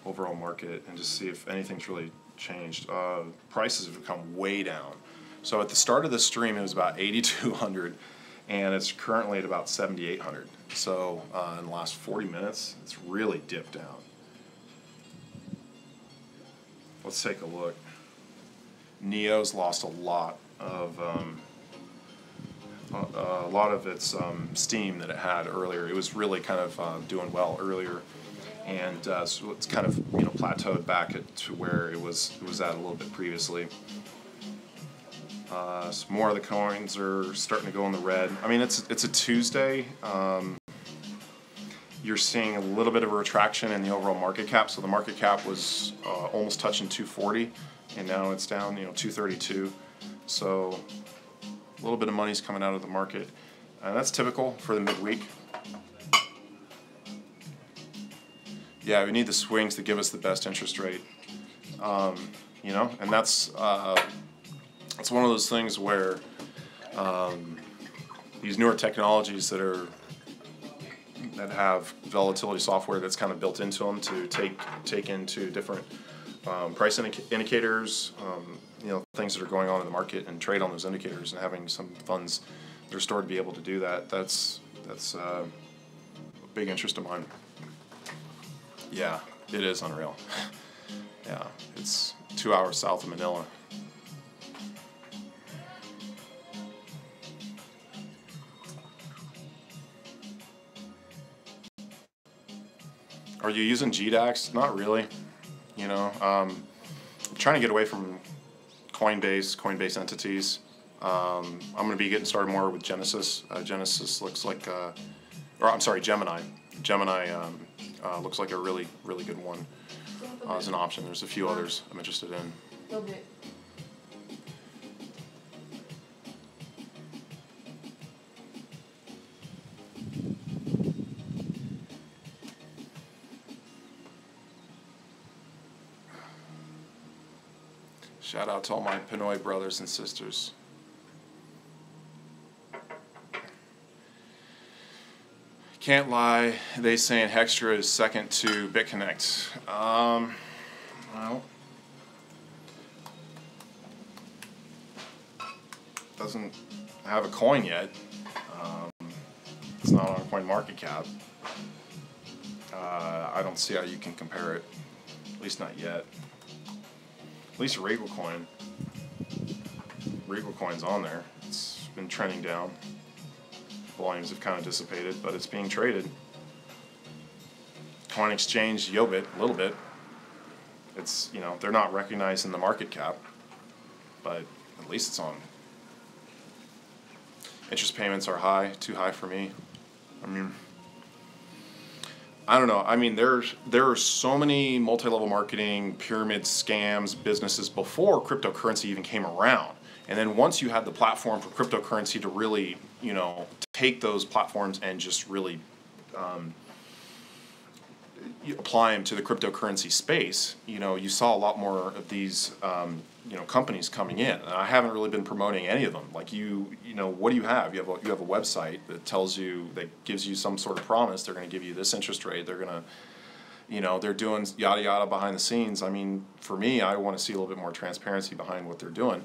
overall market and just see if anything's really changed. Prices have come way down. So at the start of the stream, it was about 8,200, and it's currently at about 7,800. So in the last 40 minutes, it's really dipped down. Let's take a look. Neo's lost a lot of its steam that it had earlier. It was really kind of doing well earlier, and so it's kind of plateaued back to where it was at a little bit previously. Some more of the coins are starting to go in the red. I mean, it's a Tuesday. You're seeing a little bit of a retraction in the overall market cap. So the market cap was almost touching 240, and now it's down 232. So a little bit of money's coming out of the market. That's typical for the midweek. Yeah, we need the swings to give us the best interest rate. And that's it's one of those things where these newer technologies that have volatility software that's kind of built into them to take into different price indicators, things that are going on in the market, and trade on those indicators, and having some funds that are stored to be able to do that. That's a big interest of mine. Yeah, it is unreal. Yeah, it's 2 hours south of Manila. Are you using GDAX? Not really. I'm trying to get away from Coinbase entities. I'm going to be getting started more with Genesis. Genesis looks like, Gemini. Gemini looks like a really, really good one as an option. There's a few others I'm interested in. Okay. Shout out to all my Pinoy brothers and sisters. Can't lie, they saying Hextra is second to BitConnect. Well, doesn't have a coin yet. It's not on CoinMarketCap. I don't see how you can compare it, at least not yet. At least Regal Coin's on there. It's been trending down. Volumes have kind of dissipated, but it's being traded. Coin Exchange, Yobit, a little bit. It's, they're not recognized in the market cap, but at least it's on. Interest payments are high, too high for me. I mean, I don't know. I mean, there are so many multi-level marketing, pyramid scams, businesses before cryptocurrency even came around. And then once you had the platform for cryptocurrency to really, you know, take those platforms and just really you apply them to the cryptocurrency space, you know, you saw a lot more of these, you know, companies coming in. And I haven't really been promoting any of them. Like you know, what do you have? You have a website that tells you, that gives you some sort of promise. They're going to give you this interest rate. They're going to, you know, they're doing yada yada behind the scenes. I mean, for me, I want to see a little bit more transparency behind what they're doing.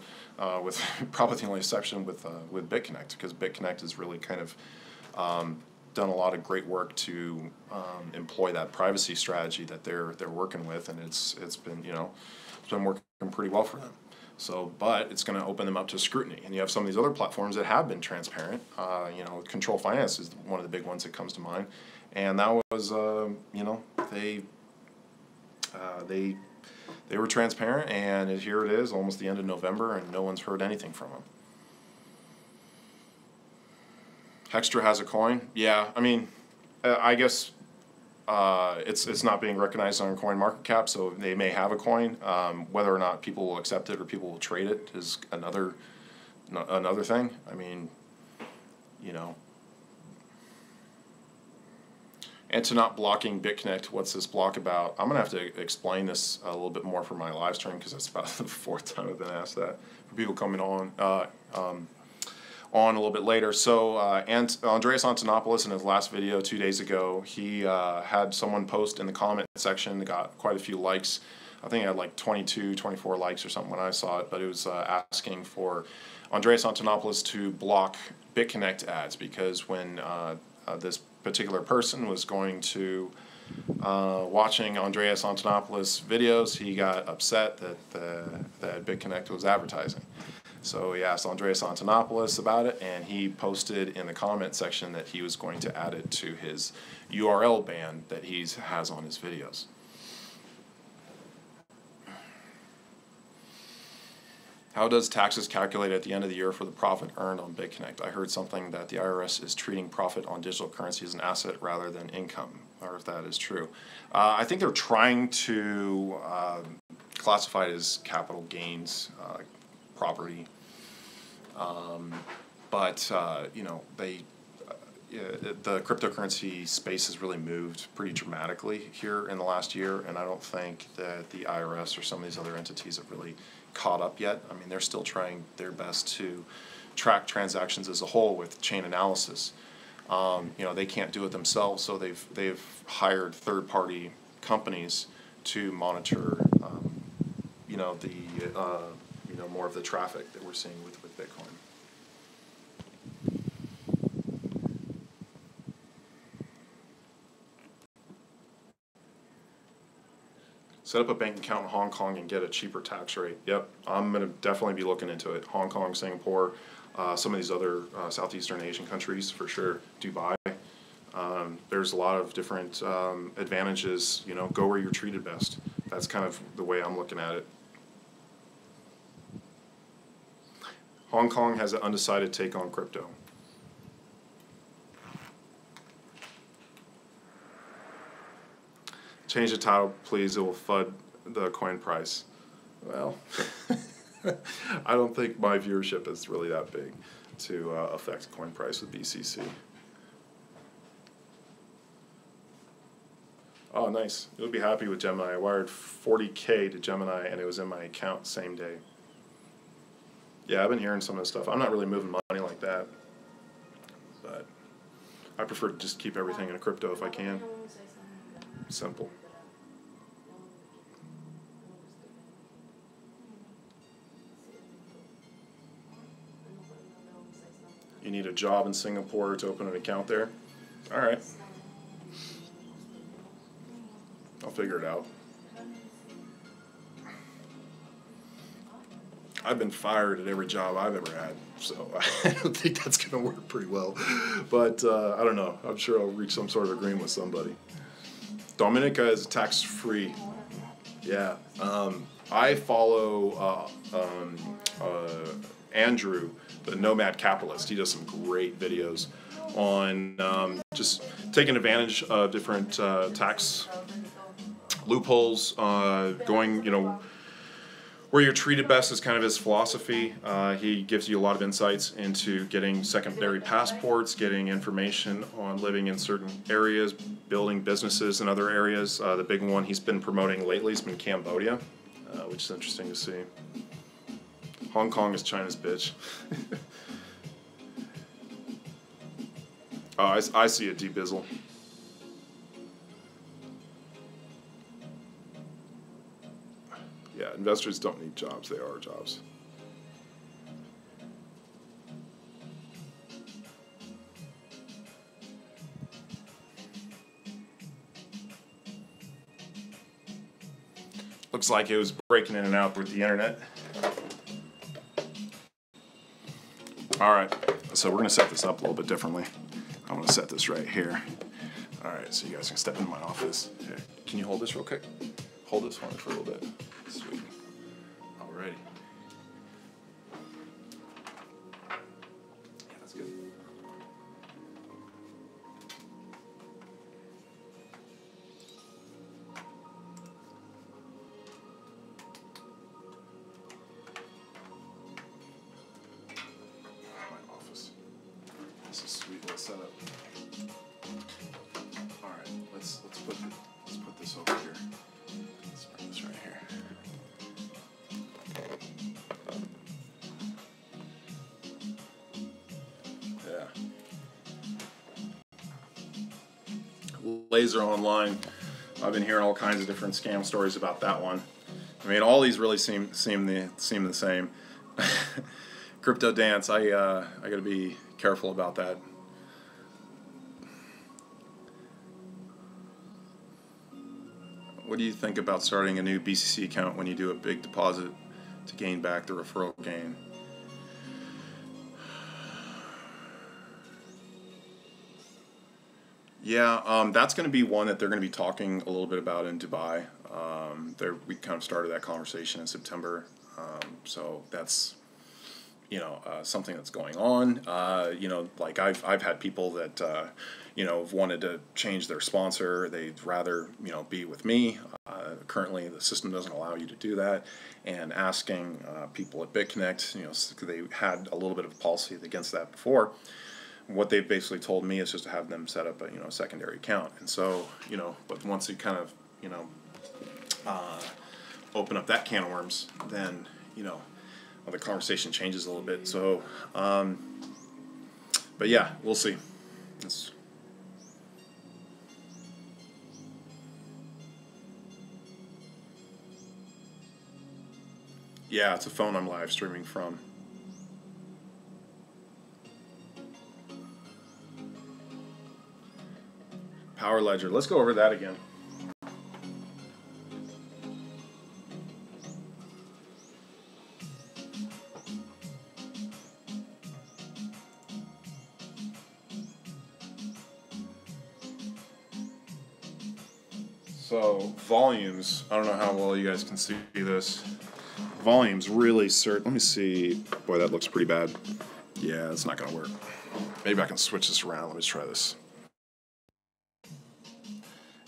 With probably the only exception with BitConnect, because BitConnect has really kind of done a lot of great work to employ that privacy strategy that they're working with, and it's been, you know, it's been working pretty well for them. So, but it's going to open them up to scrutiny. And you have some of these other platforms that have been transparent. You know, Control Finance is one of the big ones that comes to mind, and that was, you know, they were transparent, and here it is, almost the end of November, and no one's heard anything from them. Hextra has a coin. Yeah, I mean, I guess it's not being recognized on CoinMarketCap, so they may have a coin. Whether or not people will accept it or people will trade it is another thing. I mean, you know. Antonop blocking BitConnect. What's this block about? I'm gonna have to explain this a little bit more for my live stream, because that's about the 4th time I've been asked that. For people coming on a little bit later. So Andreas Antonopoulos, in his last video 2 days ago, he had someone post in the comment section, got quite a few likes. I think it had like 22, 24 likes or something when I saw it, but it was asking for Andreas Antonopoulos to block BitConnect ads, because when this particular person was going to watching Andreas Antonopoulos videos, he got upset that BitConnect was advertising. So he asked Andreas Antonopoulos about it, and he posted in the comment section that he was going to add it to his URL ban that he has on his videos. How does taxes calculate at the end of the year for the profit earned on BitConnect? I heard something that the IRS is treating profit on digital currency as an asset rather than income, or if that is true. I think they're trying to classify it as capital gains, property, but you know, the cryptocurrency space has really moved pretty dramatically here in the last year, and I don't think that the IRS or some of these other entities have really caught up yet. I mean, they're still trying their best to track transactions as a whole with chain analysis. You know, they can't do it themselves, so they've hired third-party companies to monitor, you know, the you know, more of the traffic that we're seeing with Bitcoin. Set up a bank account in Hong Kong and get a cheaper tax rate. Yep, I'm going to definitely be looking into it. Hong Kong, Singapore, some of these other Southeastern Asian countries for sure. Dubai. There's a lot of different advantages. You know, go where you're treated best. That's kind of the way I'm looking at it. Hong Kong has an undecided take on crypto. Change the title, please. It will FUD the coin price. Well, I don't think my viewership is really that big to affect coin price with BCC. Oh, nice. You'll be happy with Gemini. I wired 40K to Gemini, and it was in my account same day. Yeah, I've been hearing some of this stuff. I'm not really moving money like that, but I prefer to just keep everything in a crypto if I can. Simple. You need a job in Singapore to open an account there? All right. I'll figure it out. I've been fired at every job I've ever had, so I don't think that's going to work pretty well. But I don't know. I'm sure I'll reach some sort of agreement with somebody. Dominica is tax-free. Yeah. I follow Andrew, the Nomad Capitalist. He does some great videos on just taking advantage of different tax loopholes, going, where you're treated best is kind of his philosophy. He gives you a lot of insights into getting secondary passports, getting information on living in certain areas, building businesses in other areas. The big one he's been promoting lately has been Cambodia, which is interesting to see. Hong Kong is China's bitch. Oh, I see a debizzle. Yeah, investors don't need jobs, they are jobs. Looks like it was breaking in and out with the internet. Alright, so we're going to set this up a little bit differently. I'm going to set this right here. Alright, so you guys can step into my office. Here. Can you hold this real quick? Hold this one for a little bit. Sweet. Alrighty. Yeah, that's good. My office. This is a sweet little setup. Alright, let's put this over here. Let's bring this right here. Yeah. Laser online. I've been hearing all kinds of different scam stories about that one. I mean, all these really seem the same. Crypto dance. I gotta be careful about that. What do you think about starting a new BCC account when you do a big deposit to gain back the referral gain? Yeah, that's going to be one that they're going to be talking a little bit about in Dubai. We kind of started that conversation in September, so that's something that's going on. Like I've had people that have wanted to change their sponsor. They'd rather be with me. Currently, the system doesn't allow you to do that. And asking people at BitConnect, they had a little bit of a policy against that before. What they've basically told me is just to have them set up a secondary account. And so but once you kind of open up that can of worms, then the conversation changes a little bit. So but yeah, we'll see. Yeah, it's a phone I'm live streaming from. Power Ledger. Let's go over that again. So volumes, I don't know how well you guys can see this. Volumes really let me see. Boy, that looks pretty bad. Yeah, it's not going to work. Maybe I can switch this around. Let me try this.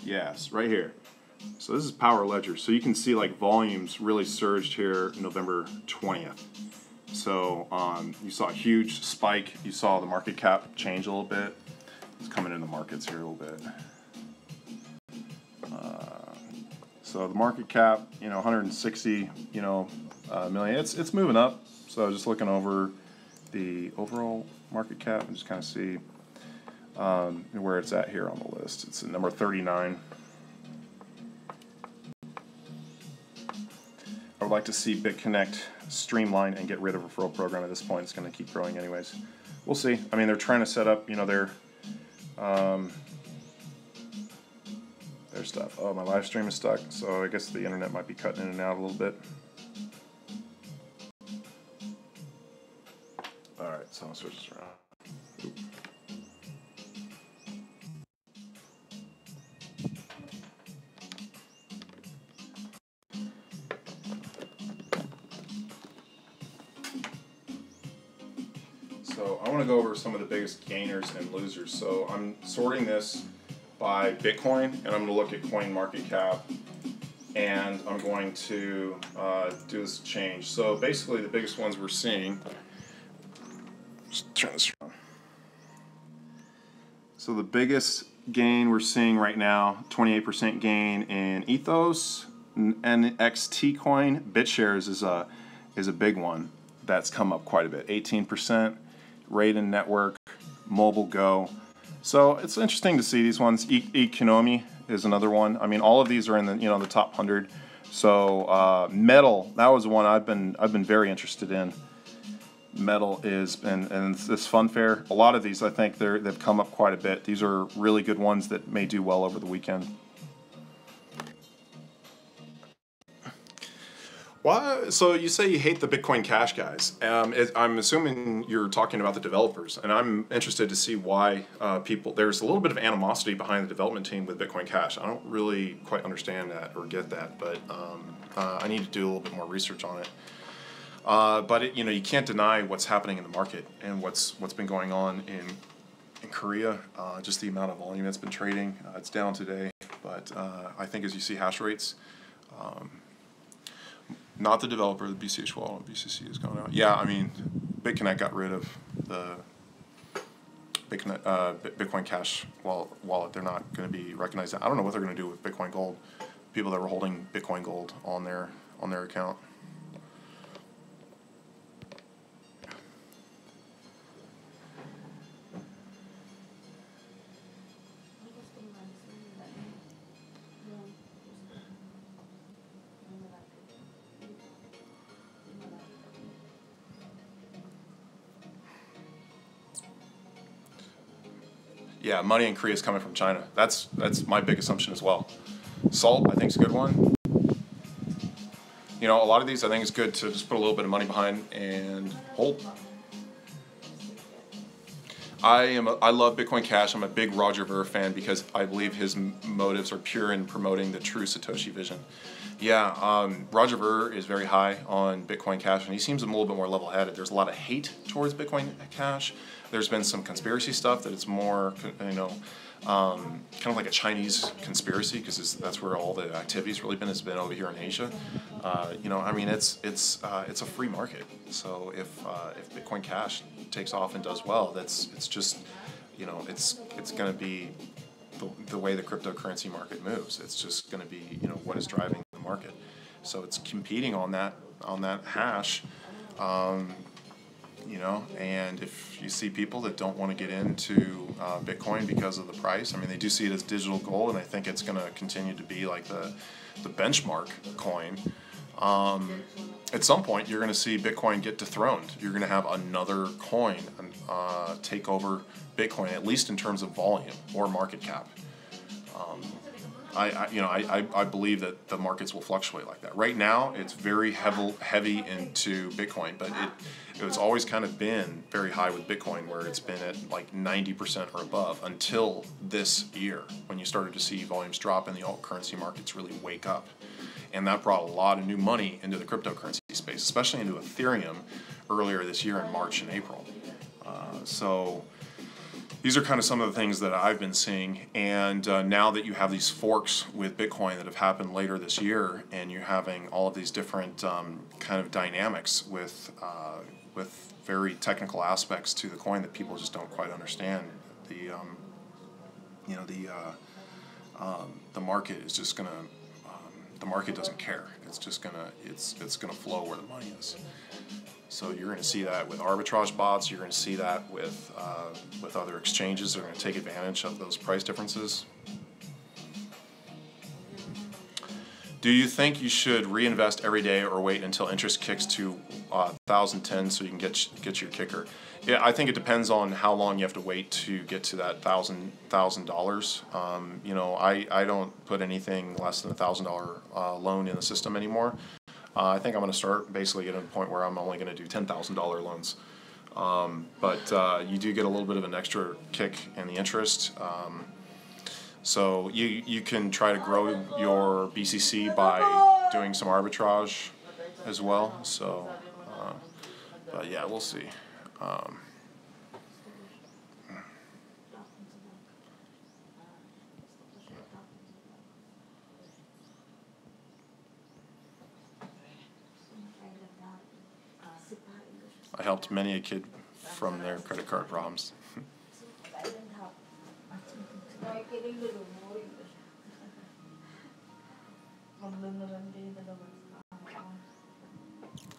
Yes, right here. So this is Power Ledger. So you can see like volumes really surged here November 20th. So you saw a huge spike. You saw the market cap change a little bit. It's coming in the markets here a little bit. So the market cap, 160, million. It's moving up. So just looking over the overall market cap and just kind of see where it's at here on the list. It's at number 39. I would like to see BitConnect streamline and get rid of referral program. At this point, it's going to keep growing anyways. We'll see. I mean, they're trying to set up, their stuff. Oh, my live stream is stuck, so I guess the internet might be cutting in and out a little bit. Alright, so I'll switch this around. Oop. So I want want to go over some of the biggest gainers and losers. So I'm sorting this by Bitcoin, and I'm going to look at coin market cap, and I'm going to do this change. So basically the biggest ones we're seeing, just turn this around. So the biggest gain we're seeing right now, 28% gain in Ethos, NXT coin. BitShares is a big one that's come up quite a bit. 18%, Raiden Network, Mobile Go. So it's interesting to see these ones. Economy is another one. I mean, all of these are in the the top 100. So Metal, that was one I've been very interested in. Metal is and this Funfair. A lot of these I think they've come up quite a bit. These are really good ones that may do well over the weekend. Why? So you say you hate the Bitcoin Cash guys. I'm assuming you're talking about the developers, and I'm interested to see why there's a little bit of animosity behind the development team with Bitcoin Cash. I don't really quite understand that or get that, but I need to do a little bit more research on it. But you can't deny what's happening in the market and what's been going on in Korea. Just the amount of volume that's been trading. It's down today, but I think as you see hash rates. Not the developer, the BCH wallet, BCC is going out. Yeah, I mean, BitConnect got rid of the Bitcoin Cash wallet. They're not going to be recognized. I don't know what they're going to do with Bitcoin Gold. People that were holding Bitcoin Gold on their account. Yeah, money in Korea is coming from China. That's my big assumption as well. Salt, I think, is a good one. A lot of these, I think it's good to just put a little bit of money behind and hold. I love Bitcoin Cash. I'm a big Roger Ver fan because I believe his motives are pure in promoting the true Satoshi vision. Yeah, Roger Ver is very high on Bitcoin Cash, and he seems a little bit more level-headed. There's a lot of hate towards Bitcoin Cash. There's been some conspiracy stuff that it's more, kind of like a Chinese conspiracy, because that's where all the activity's really been. It's been over here in Asia. I mean, it's a free market. So if Bitcoin Cash takes off and does well, it's just, it's going to be the way the cryptocurrency market moves. It's just going to be, what is driving the market. So it's competing on that hash. And if you see people that don't want to get into Bitcoin because of the price, I mean, they do see it as digital gold, and I think it's going to continue to be like the benchmark coin. At some point, you're going to see Bitcoin get dethroned. You're going to have another coin take over Bitcoin, at least in terms of volume or market cap. I believe that the markets will fluctuate like that. Right now, it's very heavy into Bitcoin, but it's always kind of been very high with Bitcoin, where it's been at like 90% or above until this year, when you started to see volumes drop and the alt currency markets really wake up. And that brought a lot of new money into the cryptocurrency space, especially into Ethereum earlier this year in March and April. So these are kind of some of the things that I've been seeing, and now that you have these forks with Bitcoin that have happened later this year, and you're having all of these different kind of dynamics with very technical aspects to the coin that people just don't quite understand. The market is just gonna the market doesn't care. It's just gonna flow where the money is. So you're going to see that with arbitrage bots. You're going to see that with other exchanges that are going to take advantage of those price differences. Do you think you should reinvest every day or wait until interest kicks to 1,010 so you can get your kicker? Yeah, I think it depends on how long you have to wait to get to that $1,000. I don't put anything less than $1,000 loan in the system anymore. I think I'm going to start basically getting to a point where I'm only going to do $10,000 loans. But you do get a little bit of an extra kick in the interest. So you can try to grow your BCC by doing some arbitrage as well. So, but yeah, we'll see. I helped many a kid from their credit card problems.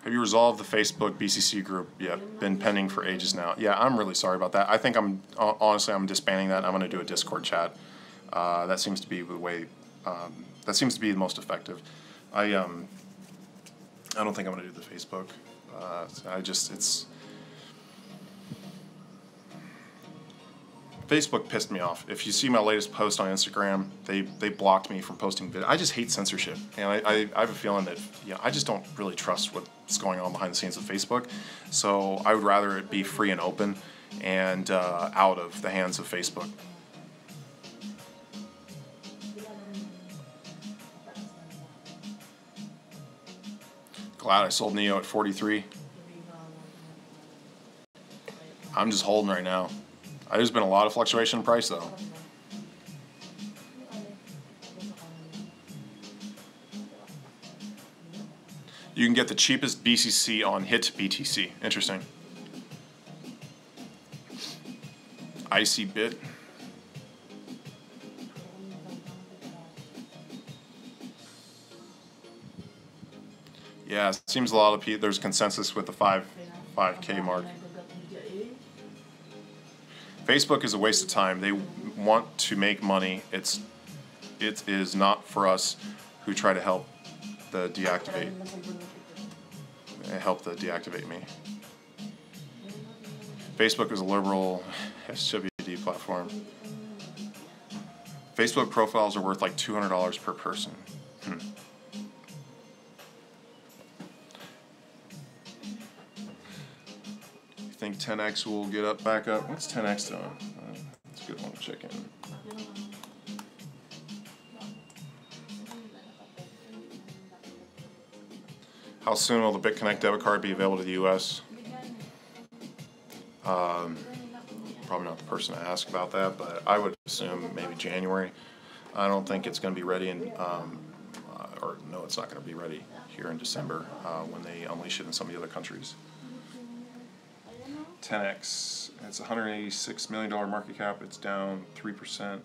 Have you resolved the Facebook BCC group? Yeah, been pending for ages now. Yeah, I'm really sorry about that. I think honestly, I'm disbanding that. I'm going to do a Discord chat. That seems to be the way, that seems to be the most effective. I don't think I'm going to do the Facebook. Facebook pissed me off. If you see my latest post on Instagram, they blocked me from posting videos. I just hate censorship, and I have a feeling that I just don't really trust what's going on behind the scenes of Facebook. So I would rather it be free and open and out of the hands of Facebook. Glad I sold Neo at 43. I'm just holding right now. There's been a lot of fluctuation in price though. You can get the cheapest BCC on Hit BTC. Interesting. Icy Bit. Yeah, it seems a lot of people, there's consensus with the 5K mark. Facebook is a waste of time. They want to make money. It is not for us who try to help the deactivate me. Facebook is a liberal SWD platform. Facebook profiles are worth like $200 per person. I think 10x will get back up. What's 10x doing? That's a good one to check in. How soon will the BitConnect debit card be available to the U.S.? Probably not the person to ask about that, but I would assume maybe January. I don't think it's going to be ready or no, it's not going to be ready here in December when they unleash it in some of the other countries. 10x, it's a $186 million market cap. It's down 3%.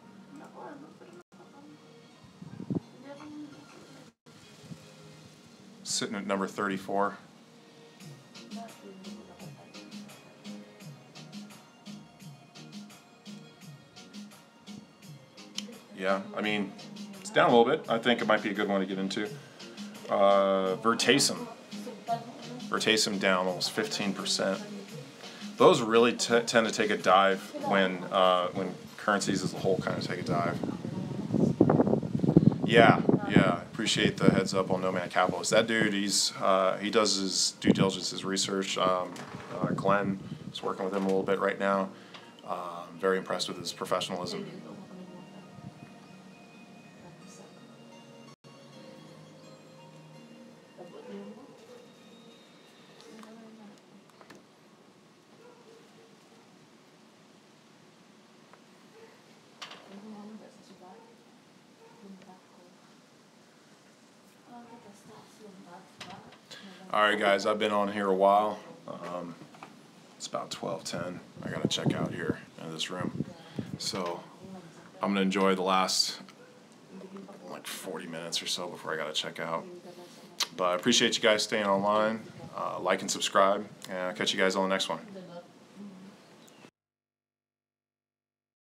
Sitting at number 34. Yeah, I mean, it's down a little bit. I think it might be a good one to get into. Vertasem down almost 15%. Those really tend to take a dive when currencies as a whole kind of take a dive. Yeah. Appreciate the heads up on No Man Capitalist. That dude, he does his due diligence, his research. Glenn is working with him a little bit right now. Very impressed with his professionalism. Alright guys, I've been on here a while. It's about 12:10. I gotta check out here in this room. So I'm gonna enjoy the last like 40 minutes or so before I gotta check out. But I appreciate you guys staying online. Like and subscribe, and I'll catch you guys on the next one.